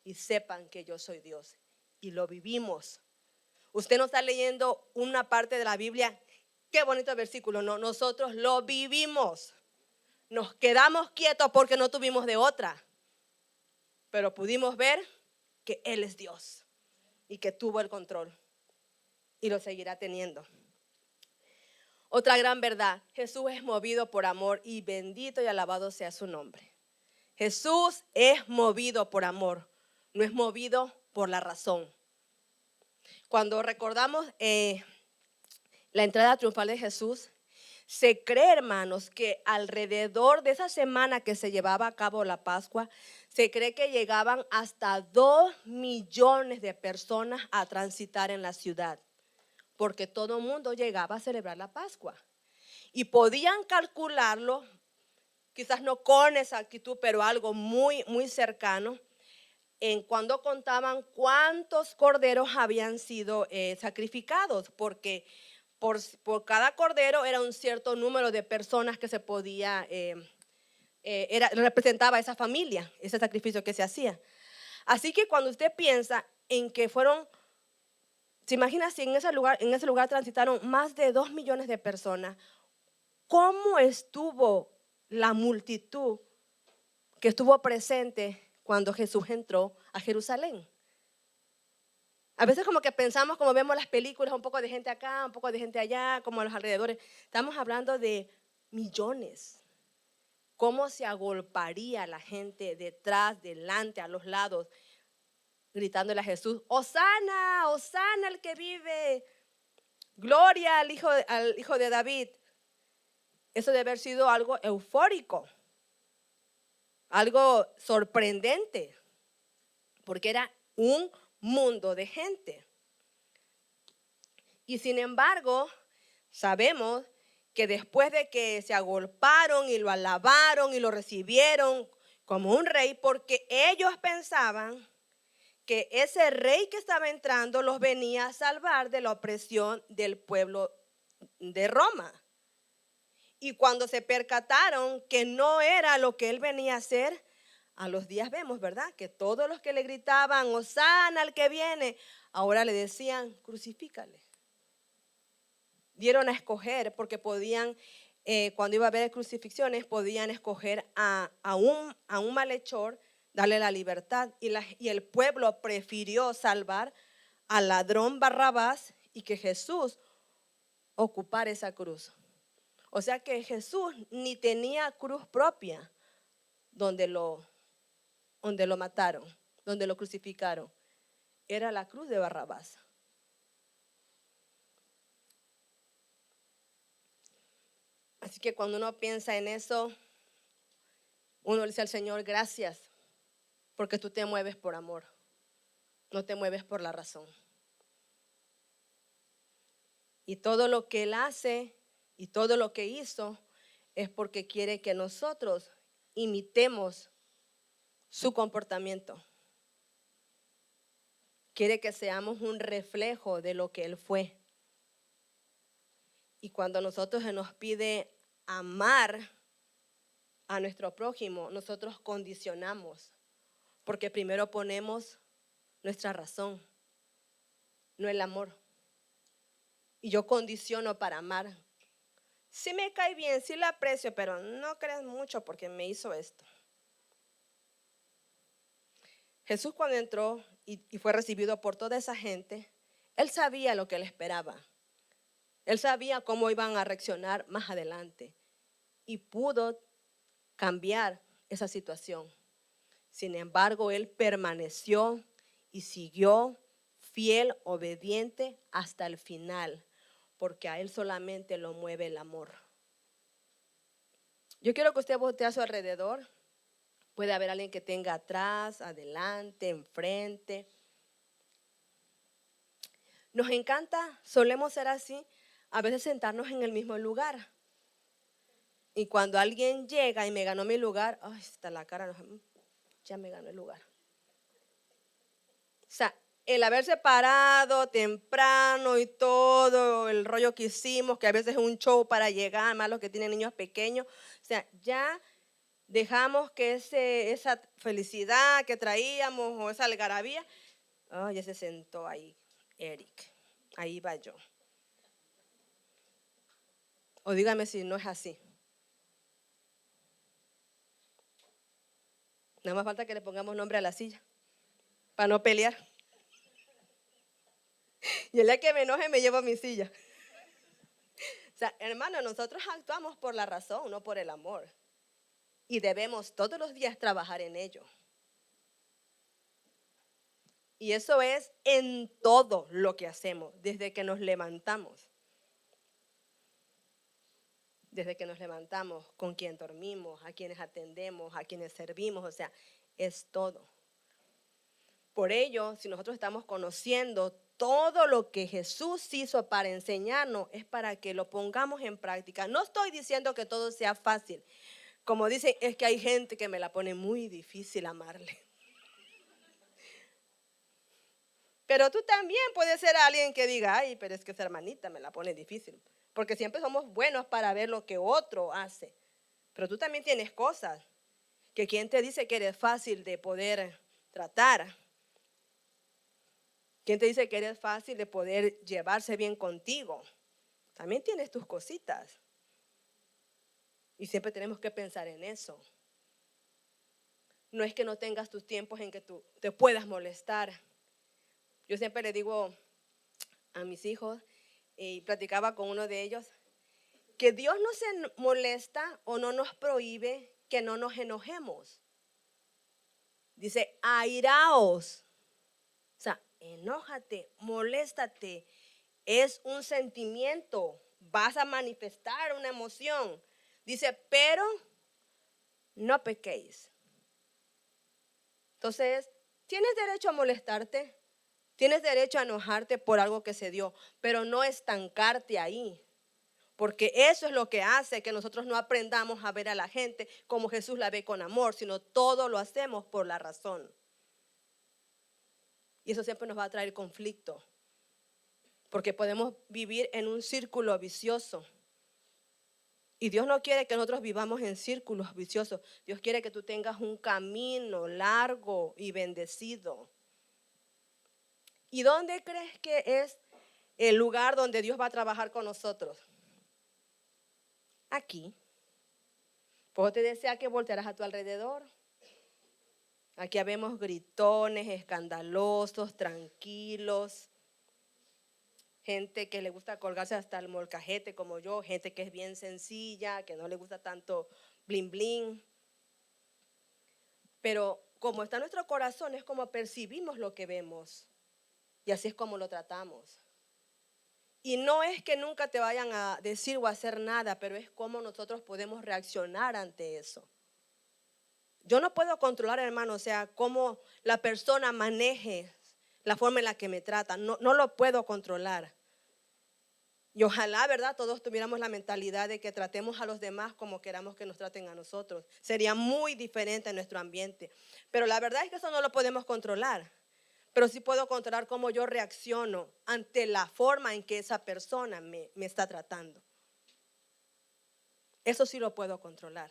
y sepan que yo soy Dios. Y lo vivimos. Usted no está leyendo una parte de la Biblia. Qué bonito versículo. No, nosotros lo vivimos. Nos quedamos quietos porque no tuvimos de otra. Pero pudimos ver que Él es Dios y que tuvo el control. Y lo seguirá teniendo. Otra gran verdad, Jesús es movido por amor y bendito y alabado sea su nombre. Jesús es movido por amor, no es movido por la razón. Cuando recordamos la entrada triunfal de Jesús, se cree, hermanos, que alrededor de esa semana que se llevaba a cabo la Pascua, se cree que llegaban hasta 2 millones de personas a transitar en la ciudad. Porque todo el mundo llegaba a celebrar la Pascua. Y podían calcularlo, quizás no con exactitud, pero algo muy, muy cercano, en cuando contaban cuántos corderos habían sido sacrificados, porque por cada cordero era un cierto número de personas que se podía, representaba a esa familia, ese sacrificio que se hacía. Así que cuando usted piensa en que fueron, se imagina si en ese lugar transitaron más de 2 millones de personas, ¿cómo estuvo la multitud que estuvo presente cuando Jesús entró a Jerusalén. A veces como que pensamos, como vemos las películas, un poco de gente acá, un poco de gente allá, como a los alrededores. Estamos hablando de millones. ¿Cómo se agolparía la gente detrás, delante, a los lados, gritándole a Jesús, Hosana, Hosana el que vive, gloria al hijo de David? Eso debe haber sido algo eufórico, algo sorprendente, porque era un mundo de gente. Y sin embargo, sabemos que después de que se agolparon y lo alabaron y lo recibieron como un rey, porque ellos pensaban que ese rey que estaba entrando los venía a salvar de la opresión del pueblo de Roma. Y cuando se percataron que no era lo que él venía a hacer, a los días vemos, ¿verdad?, que todos los que le gritaban, Hosana al que viene, ahora le decían, crucifícale. Dieron a escoger, porque podían, cuando iba a haber crucifixiones, podían escoger a un malhechor, darle la libertad. Y el pueblo prefirió salvar al ladrón Barrabás y que Jesús ocupara esa cruz. O sea que Jesús ni tenía cruz propia donde lo mataron, donde lo crucificaron. Era la cruz de Barrabás. Así que cuando uno piensa en eso, uno le dice al Señor, gracias, porque tú te mueves por amor, no te mueves por la razón. Y todo lo que Él hace y todo lo que hizo es porque quiere que nosotros imitemos su comportamiento. Quiere que seamos un reflejo de lo que Él fue. Y cuando nosotros se nos pide amar a nuestro prójimo, nosotros condicionamos, porque primero ponemos nuestra razón, no el amor. Y yo condiciono para amar. Sí me cae bien, sí la aprecio, pero no creas mucho porque me hizo esto. Jesús cuando entró y fue recibido por toda esa gente, Él sabía lo que le esperaba. Él sabía cómo iban a reaccionar más adelante y pudo cambiar esa situación. Sin embargo, Él permaneció y siguió fiel, obediente hasta el final, porque a Él solamente lo mueve el amor. Yo quiero que usted voltee a su alrededor. Puede haber alguien que tenga atrás, adelante, enfrente. Nos encanta, solemos ser así, a veces sentarnos en el mismo lugar. Y cuando alguien llega y me ganó mi lugar, ay, está la cara, ya me ganó el lugar. O sea, el haberse parado temprano y todo el rollo que hicimos, que a veces es un show para llegar, más los que tienen niños pequeños, o sea, ya dejamos que esa felicidad que traíamos o esa algarabía, ya se sentó ahí Eric, ahí va yo. O dígame si no es así. Nada más falta que le pongamos nombre a la silla, para no pelear. Y el día que me enoje me llevo mi silla. O sea, hermano, nosotros actuamos por la razón, no por el amor. Y debemos todos los días trabajar en ello. Y eso es en todo lo que hacemos, desde que nos levantamos. Desde que nos levantamos, con quien dormimos, a quienes atendemos, a quienes servimos, o sea, es todo. Por ello, si nosotros estamos conociendo todo lo que Jesús hizo para enseñarnos, es para que lo pongamos en práctica. No estoy diciendo que todo sea fácil. Como dicen, es que hay gente que me la pone muy difícil amarle. Pero tú también puedes ser alguien que diga, ay, pero es que esa hermanita me la pone difícil. Porque siempre somos buenos para ver lo que otro hace. Pero tú también tienes cosas que quien te dice que eres fácil de poder tratar. ¿Quién te dice que eres fácil de poder llevarse bien contigo? También tienes tus cositas. Y siempre tenemos que pensar en eso. no es que no tengas tus tiempos en que tú te puedas molestar. Yo siempre le digo a mis hijos, y platicaba con uno de ellos, que Dios no se molesta o no nos prohíbe que no nos enojemos. Dice, airaos. O sea, enójate, moléstate. Es un sentimiento. Vas a manifestar una emoción. Dice, pero no pequéis. Entonces, tienes derecho a molestarte. Tienes derecho a enojarte por algo que se dio, pero no estancarte ahí. Porque eso es lo que hace que nosotros no aprendamos a ver a la gente como Jesús la ve con amor, sino todo lo hacemos por la razón. Y eso siempre nos va a traer conflicto, porque podemos vivir en un círculo vicioso. Y Dios no quiere que nosotros vivamos en círculos viciosos. Dios quiere que tú tengas un camino largo y bendecido. ¿Y dónde crees que es el lugar donde Dios va a trabajar con nosotros? Aquí. Pues te desea que voltearas a tu alrededor. Aquí habemos gritones, escandalosos, tranquilos, gente que le gusta colgarse hasta el molcajete como yo, gente que es bien sencilla, que no le gusta tanto bling bling. Pero como está nuestro corazón, es como percibimos lo que vemos y así es como lo tratamos. Y no es que nunca te vayan a decir o a hacer nada, pero es como nosotros podemos reaccionar ante eso. Yo no puedo controlar, hermano, o sea, cómo la persona maneje la forma en la que me trata. No lo puedo controlar. Y ojalá, ¿verdad?, todos tuviéramos la mentalidad de que tratemos a los demás como queramos que nos traten a nosotros. Sería muy diferente en nuestro ambiente. Pero la verdad es que eso no lo podemos controlar. Pero sí puedo controlar cómo yo reacciono ante la forma en que esa persona me está tratando. Eso sí lo puedo controlar.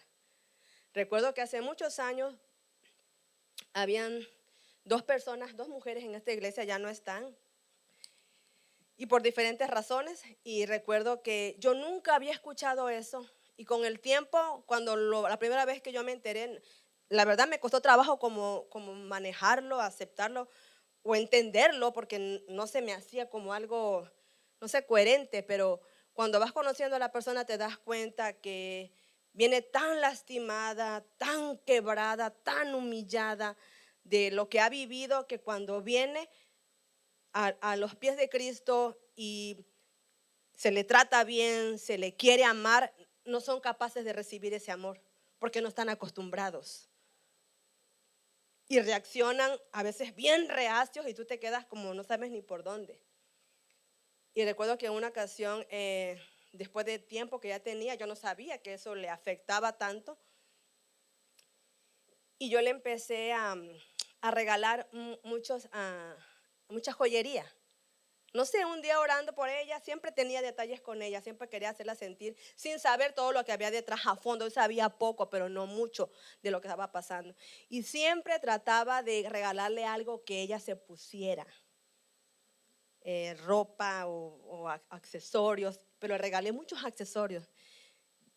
Recuerdo que hace muchos años habían dos mujeres en esta iglesia, ya no están. Y por diferentes razones. Y recuerdo que yo nunca había escuchado eso. Y con el tiempo, cuando la primera vez que yo me enteré, la verdad me costó trabajo como manejarlo, aceptarlo o entenderlo, porque no se me hacía como algo, no sé, coherente. Pero cuando vas conociendo a la persona te das cuenta que viene tan lastimada, tan quebrada, tan humillada de lo que ha vivido, que cuando viene a los pies de Cristo y se le trata bien, se le quiere amar, no son capaces de recibir ese amor porque no están acostumbrados. Y reaccionan a veces bien reacios y tú te quedas como no sabes ni por dónde. Y recuerdo que en una ocasión, después de tiempo que ya tenía, yo no sabía que eso le afectaba tanto. Y yo le empecé a regalar mucha joyería. No sé, un día orando por ella, siempre tenía detalles con ella, siempre quería hacerla sentir, sin saber todo lo que había detrás a fondo. Yo sabía poco, pero no mucho de lo que estaba pasando. Y siempre trataba de regalarle algo que ella se pusiera, ropa o accesorios, pero le regalé muchos accesorios.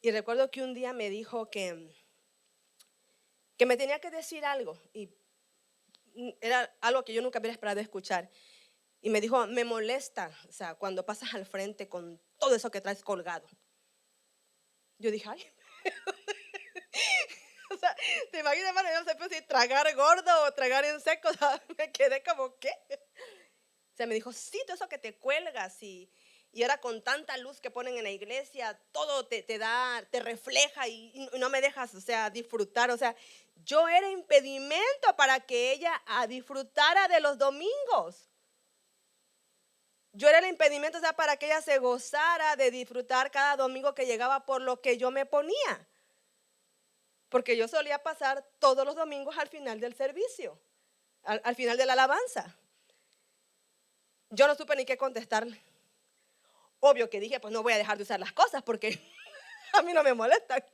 Y recuerdo que un día me dijo que me tenía que decir algo, y era algo que yo nunca había esperado escuchar. Y me dijo, me molesta, o sea, cuando pasas al frente con todo eso que traes colgado. Yo dije, ay. O sea, te imaginas, hermano, yo no sé si tragar gordo o tragar en seco. O sea, me quedé como, ¿qué? O sea, me dijo, sí, todo eso que te cuelgas y ahora con tanta luz que ponen en la iglesia, todo te da, te refleja y no me dejas, o sea, disfrutar. O sea, yo era impedimento para que ella disfrutara de los domingos. Yo era el impedimento, o sea, para que ella se gozara de disfrutar cada domingo que llegaba por lo que yo me ponía. Porque yo solía pasar todos los domingos al final del servicio, al final de la alabanza. Yo no supe ni qué contestarle. Obvio que dije, pues no voy a dejar de usar las cosas porque a mí no me molestan.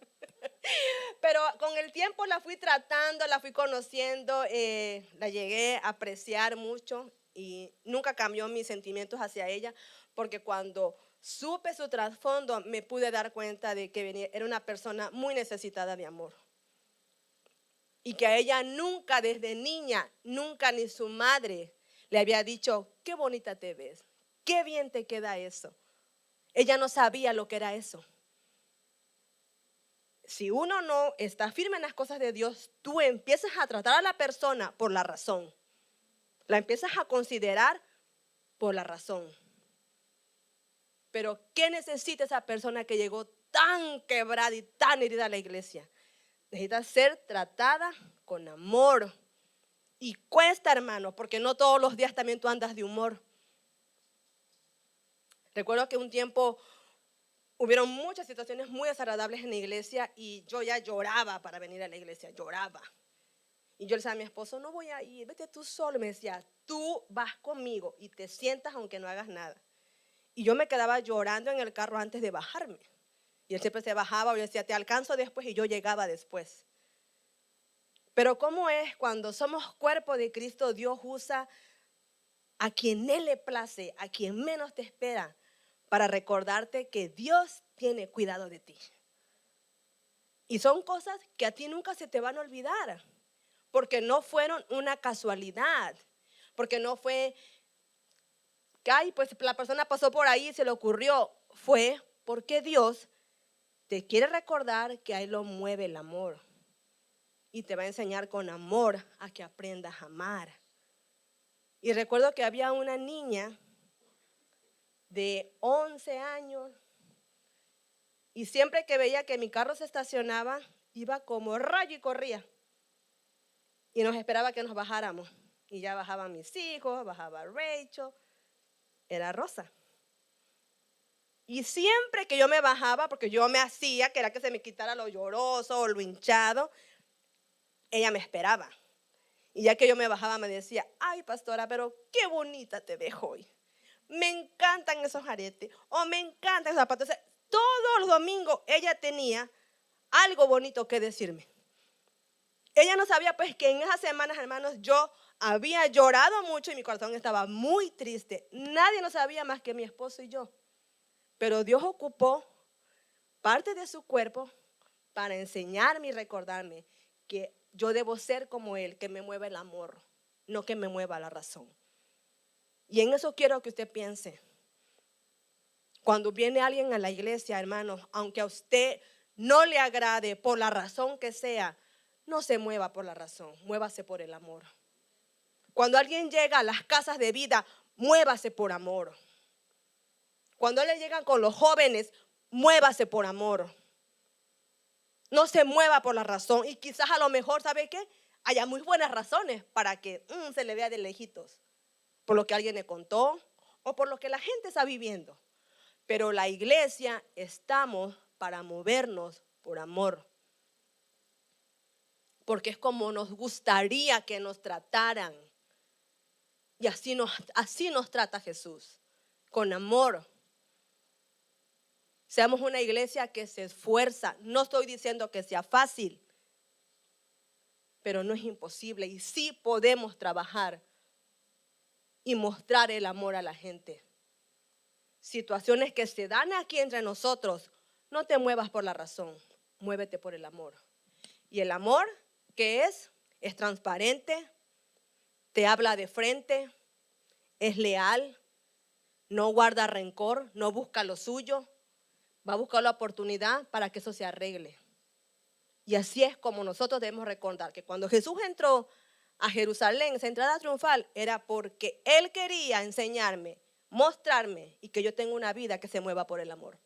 Pero con el tiempo la fui tratando, la fui conociendo, la llegué a apreciar mucho y nunca cambió mis sentimientos hacia ella, porque cuando supe su trasfondo me pude dar cuenta de que era una persona muy necesitada de amor. Y que a ella nunca, desde niña, nunca ni su madre le había dicho, qué bonita te ves, qué bien te queda eso. Ella no sabía lo que era eso. Si uno no está firme en las cosas de Dios, tú empiezas a tratar a la persona por la razón. La empiezas a considerar por la razón. Pero ¿qué necesita esa persona que llegó tan quebrada y tan herida a la iglesia? Necesita ser tratada con amor. Y cuesta, hermano, porque no todos los días también tú andas de humor. Recuerdo que un tiempo hubieron muchas situaciones muy desagradables en la iglesia y yo ya lloraba para venir a la iglesia, lloraba. Y yo le decía a mi esposo, no voy a ir, vete tú solo. Y me decía, tú vas conmigo y te sientas aunque no hagas nada. Y yo me quedaba llorando en el carro antes de bajarme. Y él siempre se bajaba, yo decía, te alcanzo después, y yo llegaba después. Pero ¿cómo es cuando somos cuerpo de Cristo? Dios usa a quien Él le place, a quien menos te espera, para recordarte que Dios tiene cuidado de ti. Y son cosas que a ti nunca se te van a olvidar, porque no fueron una casualidad, porque no fue que ay, pues la persona pasó por ahí y se le ocurrió. Fue porque Dios te quiere recordar que a Él lo mueve el amor y te va a enseñar con amor a que aprendas a amar. Y recuerdo que había una niña de 11 años y siempre que veía que mi carro se estacionaba, iba como rayo y corría. Y nos esperaba que nos bajáramos. Y ya bajaban mis hijos, bajaba Rachel, era Rosa. Y siempre que yo me bajaba, porque yo me hacía, que era que se me quitara lo lloroso o lo hinchado, ella me esperaba. Y ya que yo me bajaba me decía, ay pastora, pero qué bonita te ves hoy. Me encantan esos aretes o me encantan esos zapatos. O sea, todos los domingos ella tenía algo bonito que decirme. Ella no sabía pues que en esas semanas, hermanos, yo había llorado mucho y mi corazón estaba muy triste. Nadie lo sabía más que mi esposo y yo. Pero Dios ocupó parte de su cuerpo para enseñarme y recordarme que yo debo ser como Él, que me mueva el amor, no que me mueva la razón. Y en eso quiero que usted piense. Cuando viene alguien a la iglesia, hermanos, aunque a usted no le agrade por la razón que sea, no se mueva por la razón, muévase por el amor. Cuando alguien llega a las casas de vida, muévase por amor. Cuando le llegan con los jóvenes, muévase por amor. No se mueva por la razón. Y quizás a lo mejor, ¿sabe qué? Haya muy buenas razones para que se le vea de lejitos. Por lo que alguien le contó o por lo que la gente está viviendo. Pero la iglesia estamos para movernos por amor. Porque es como nos gustaría que nos trataran. Y así nos trata Jesús, con amor. Seamos una iglesia que se esfuerza. No estoy diciendo que sea fácil, pero no es imposible. Y sí podemos trabajar y mostrar el amor a la gente. Situaciones que se dan aquí entre nosotros, no te muevas por la razón, muévete por el amor. Y el amor, ¿qué es? Es transparente, te habla de frente, es leal, no guarda rencor, no busca lo suyo, va a buscar la oportunidad para que eso se arregle. Y así es como nosotros debemos recordar que cuando Jesús entró a Jerusalén, esa entrada triunfal, era porque Él quería enseñarme, mostrarme y que yo tenga una vida que se mueva por el amor,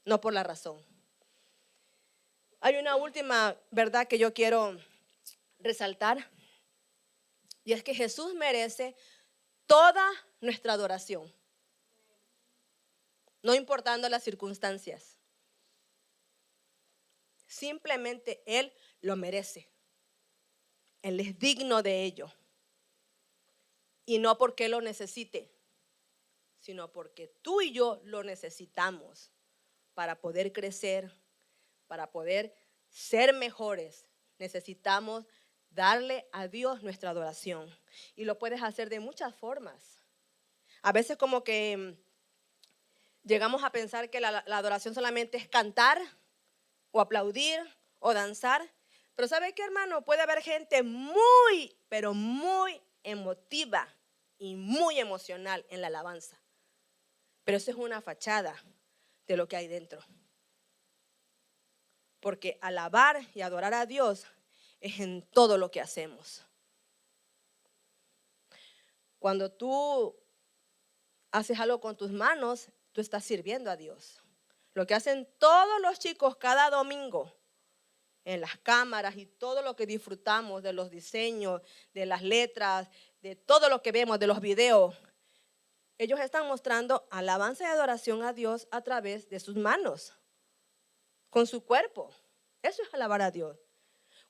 no por la razón. Hay una última verdad que yo quiero resaltar y es que Jesús merece toda nuestra adoración, no importando las circunstancias. Simplemente Él lo merece. Él es digno de ello. Y no porque lo necesite, sino porque tú y yo lo necesitamos para poder crecer, para poder ser mejores. Necesitamos darle a Dios nuestra adoración. Y lo puedes hacer de muchas formas. A veces como que llegamos a pensar que la adoración solamente es cantar o aplaudir o danzar. Pero ¿sabe qué, hermano? Puede haber gente muy, pero muy emotiva y muy emocional en la alabanza. Pero eso es una fachada de lo que hay dentro. Porque alabar y adorar a Dios es en todo lo que hacemos. Cuando tú haces algo con tus manos, tú estás sirviendo a Dios. Lo que hacen todos los chicos cada domingo en las cámaras y todo lo que disfrutamos de los diseños, de las letras, de todo lo que vemos, de los videos, ellos están mostrando alabanza y adoración a Dios a través de sus manos, con su cuerpo. Eso es alabar a Dios.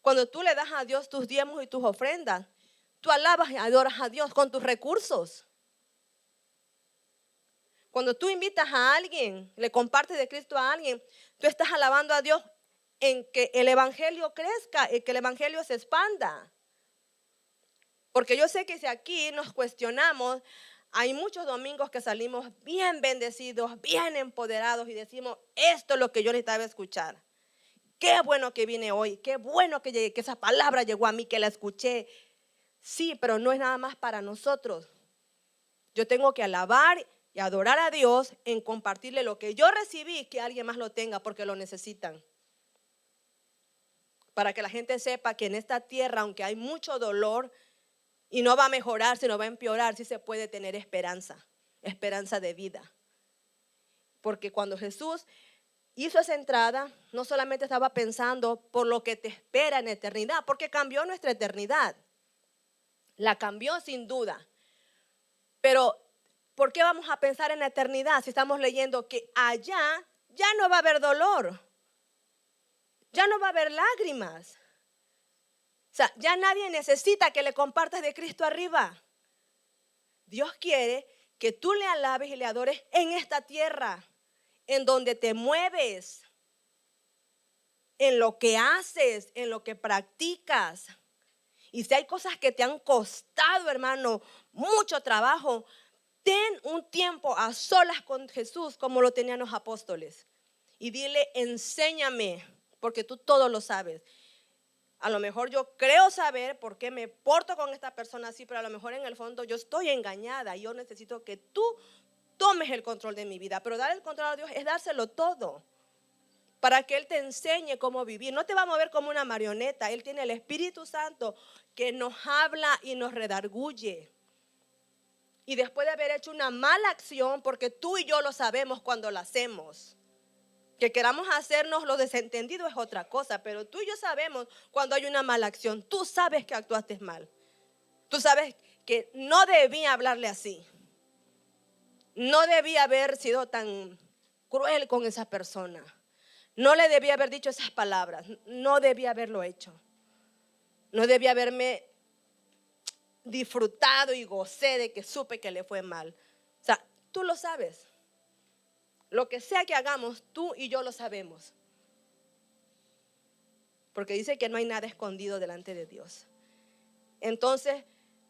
Cuando tú le das a Dios tus diezmos y tus ofrendas, tú alabas y adoras a Dios con tus recursos. Cuando tú invitas a alguien, le compartes de Cristo a alguien, tú estás alabando a Dios en que el evangelio crezca, en que el evangelio se expanda. Porque yo sé que si aquí nos cuestionamos, hay muchos domingos que salimos bien bendecidos, bien empoderados y decimos, esto es lo que yo necesitaba escuchar. Qué bueno que vine hoy, qué bueno que llegué, que esa palabra llegó a mí, que la escuché. Sí, pero no es nada más para nosotros. Yo tengo que alabar y adorar a Dios en compartirle lo que yo recibí, que alguien más lo tenga porque lo necesitan. Para que la gente sepa que en esta tierra, aunque hay mucho dolor y no va a mejorar, sino va a empeorar, sí se puede tener esperanza, esperanza de vida. Porque cuando Jesús hizo esa entrada, no solamente estaba pensando por lo que te espera en eternidad, porque cambió nuestra eternidad. La cambió sin duda. Pero, ¿por qué vamos a pensar en la eternidad si estamos leyendo que allá ya no va a haber dolor? Ya no va a haber lágrimas. O sea, ya nadie necesita que le compartas de Cristo arriba. Dios quiere que tú le alabes y le adores en esta tierra, en donde te mueves, en lo que haces, en lo que practicas. Y si hay cosas que te han costado, hermano, mucho trabajo, ten un tiempo a solas con Jesús como lo tenían los apóstoles. Y dile, enséñame, porque tú todo lo sabes. A lo mejor yo creo saber por qué me porto con esta persona así, pero a lo mejor en el fondo yo estoy engañada y yo necesito que tú tomes el control de mi vida. Pero dar el control a Dios es dárselo todo, para que Él te enseñe cómo vivir. No te va a mover como una marioneta. Él tiene el Espíritu Santo que nos habla y nos redarguye. Y después de haber hecho una mala acción, porque tú y yo lo sabemos cuando la hacemos, que queramos hacernos los desentendidos es otra cosa, pero tú y yo sabemos cuando hay una mala acción. Tú sabes que actuaste mal. Tú sabes que no debía hablarle así. No debía haber sido tan cruel con esa persona. No le debía haber dicho esas palabras. No debía haberlo hecho. No debía haberme disfrutado y gocé de que supe que le fue mal. O sea, tú lo sabes. Lo que sea que hagamos, tú y yo lo sabemos. Porque dice que no hay nada escondido delante de Dios. Entonces,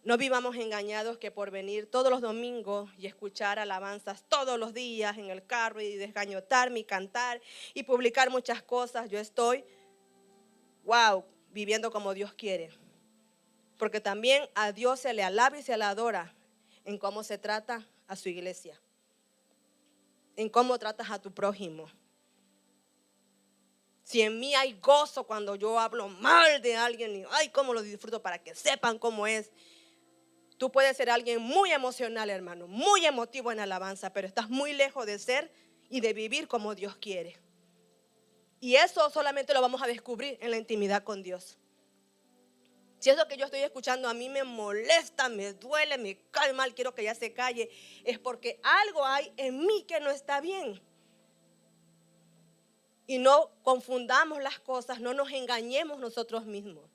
no vivamos engañados que por venir todos los domingos y escuchar alabanzas todos los días en el carro y desgañotarme y cantar y publicar muchas cosas, yo estoy, viviendo como Dios quiere. Porque también a Dios se le alaba y se le adora en cómo se trata a su iglesia, en cómo tratas a tu prójimo. Si en mí hay gozo cuando yo hablo mal de alguien y ay, cómo lo disfruto para que sepan cómo es. Tú puedes ser alguien muy emocional, hermano, muy emotivo en alabanza, pero estás muy lejos de ser y de vivir como Dios quiere. Y eso solamente lo vamos a descubrir en la intimidad con Dios. Si eso que yo estoy escuchando a mí me molesta, me duele, me cae mal, quiero que ya se calle, es porque algo hay en mí que no está bien. Y no confundamos las cosas, no nos engañemos nosotros mismos,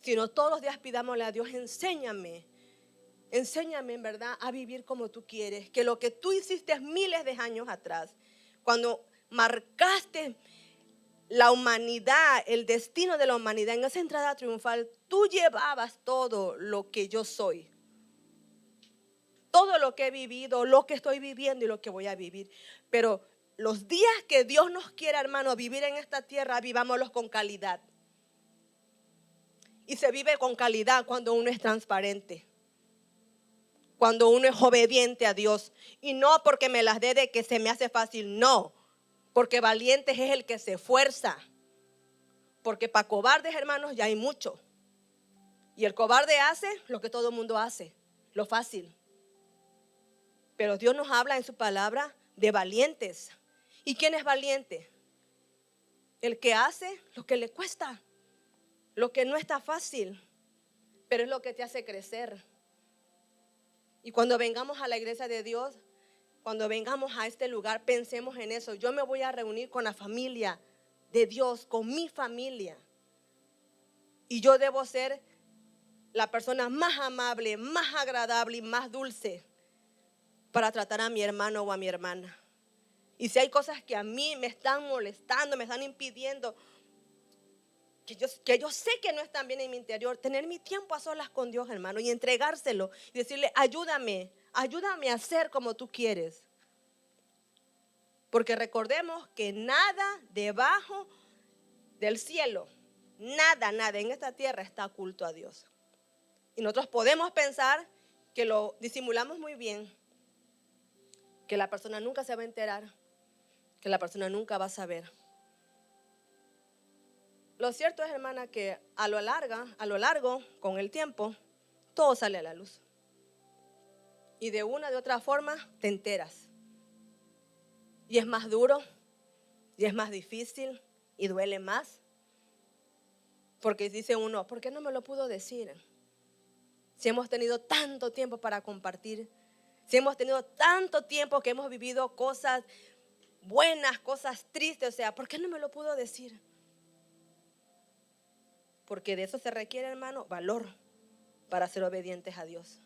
sino todos los días pidámosle a Dios, enséñame en verdad a vivir como tú quieres, que lo que tú hiciste miles de años atrás, cuando marcaste la humanidad, el destino de la humanidad en esa entrada triunfal, tú llevabas todo lo que yo soy, todo lo que he vivido, lo que estoy viviendo y lo que voy a vivir. Pero los días que Dios nos quiera, hermano, vivir en esta tierra, vivámoslos con calidad. Y se vive con calidad cuando uno es transparente, cuando uno es obediente a Dios. Y no porque me las dé de que se me hace fácil, no. Porque valiente es el que se esfuerza. Porque para cobardes, hermanos, ya hay mucho. Y el cobarde hace lo que todo el mundo hace, lo fácil. Pero Dios nos habla en su palabra de valientes. ¿Y quién es valiente? El que hace lo que le cuesta, lo que no está fácil, pero es lo que te hace crecer. Y cuando vengamos a la iglesia de Dios, cuando vengamos a este lugar, pensemos en eso. Yo me voy a reunir con la familia de Dios, con mi familia. Y yo debo ser la persona más amable, más agradable y más dulce para tratar a mi hermano o a mi hermana. Y si hay cosas que a mí me están molestando, me están impidiendo, que yo sé que no están bien en mi interior, tener mi tiempo a solas con Dios, hermano, y entregárselo y decirle, ayúdame a hacer como tú quieres. Porque recordemos que nada debajo del cielo, nada en esta tierra está oculto a Dios. Y nosotros podemos pensar que lo disimulamos muy bien, que la persona nunca se va a enterar, que la persona nunca va a saber. Lo cierto es, hermana, que a lo largo, con el tiempo, todo sale a la luz. Y de una de otra forma te enteras. Y es más duro, y es más difícil, y duele más. Porque dice uno, ¿por qué no me lo pudo decir? Si hemos tenido tanto tiempo para compartir, si hemos tenido tanto tiempo que hemos vivido cosas buenas, cosas tristes, o sea, ¿por qué no me lo pudo decir? Porque de eso se requiere, hermano, valor para ser obedientes a Dios.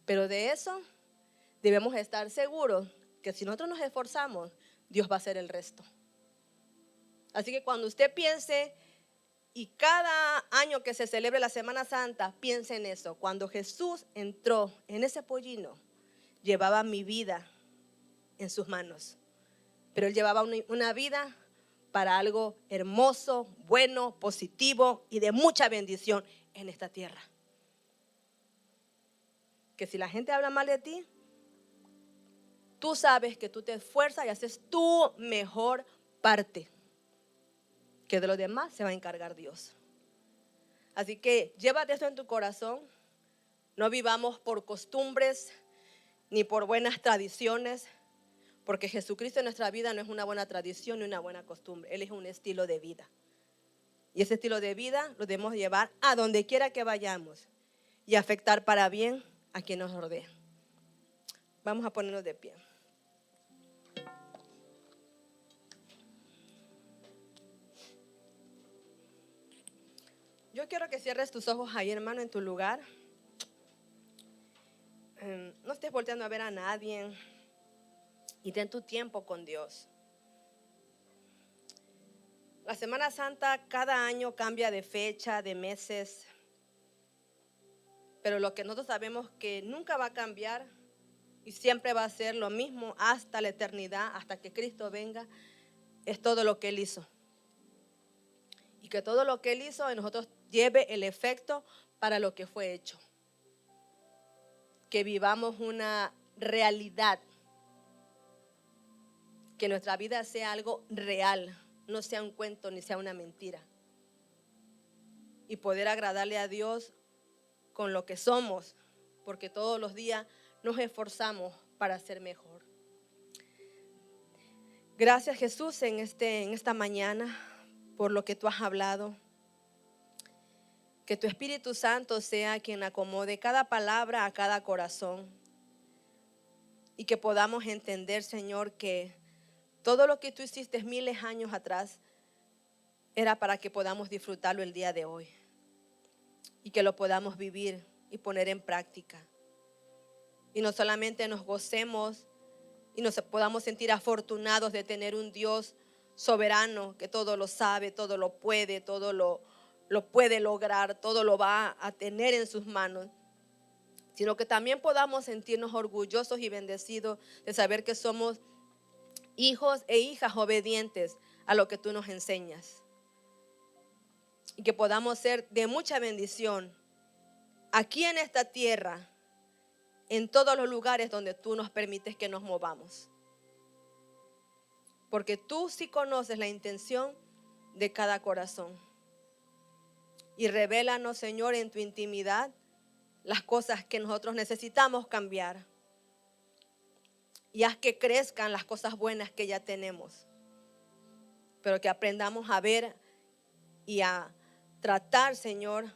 Pero de eso debemos estar seguros que si nosotros nos esforzamos, Dios va a hacer el resto. Así que cuando usted piense, y cada año que se celebre la Semana Santa, piense en eso. Cuando Jesús entró en ese pollino, llevaba mi vida en sus manos. Pero Él llevaba una vida para algo hermoso, bueno, positivo y de mucha bendición en esta tierra. Que si la gente habla mal de ti, tú sabes que tú te esfuerzas y haces tu mejor parte. Que de los demás se va a encargar Dios. Así que llévate esto en tu corazón. No vivamos por costumbres ni por buenas tradiciones, porque Jesucristo en nuestra vida no es una buena tradición ni una buena costumbre. Él es un estilo de vida. Y ese estilo de vida lo debemos llevar a donde quiera que vayamos y afectar para bien a quien nos rodea. Vamos a ponernos de pie. Yo quiero que cierres tus ojos ahí, hermano, en tu lugar. No estés volteando a ver a nadie y ten tu tiempo con Dios. La Semana Santa cada año cambia de fecha, de meses, pero lo que nosotros sabemos que nunca va a cambiar y siempre va a ser lo mismo hasta la eternidad, hasta que Cristo venga, es todo lo que Él hizo. Y que todo lo que Él hizo en nosotros lleve el efecto para lo que fue hecho. Que vivamos una realidad, que nuestra vida sea algo real, no sea un cuento ni sea una mentira. Y poder agradarle a Dios con lo que somos, porque todos los días nos esforzamos para ser mejor. Gracias, Jesús, en esta mañana por lo que tú has hablado. Que tu Espíritu Santo sea quien acomode cada palabra a cada corazón. Y que podamos entender, Señor, que todo lo que tú hiciste miles de años atrás era para que podamos disfrutarlo el día de hoy. Y que lo podamos vivir y poner en práctica. Y no solamente nos gocemos y nos podamos sentir afortunados de tener un Dios soberano que todo lo sabe, todo lo puede, todo lo puede lograr, todo lo va a tener en sus manos, sino que también podamos sentirnos orgullosos y bendecidos de saber que somos hijos e hijas obedientes a lo que tú nos enseñas. y que podamos ser de mucha bendición aquí en esta tierra, en todos los lugares donde tú nos permites que nos movamos. Porque tú sí conoces la intención de cada corazón. Y revélanos, Señor, en tu intimidad las cosas que nosotros necesitamos cambiar. Y haz que crezcan las cosas buenas que ya tenemos. Pero que aprendamos a ver y a tratar, Señor,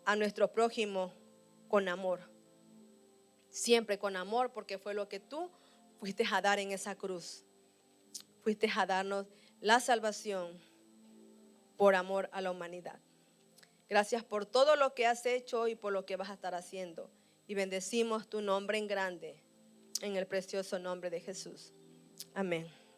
a nuestro prójimo con amor. Siempre con amor, porque fue lo que tú fuiste a dar en esa cruz. Fuiste a darnos la salvación por amor a la humanidad. Gracias por todo lo que has hecho y por lo que vas a estar haciendo. Y bendecimos tu nombre en grande, en el precioso nombre de Jesús. Amén.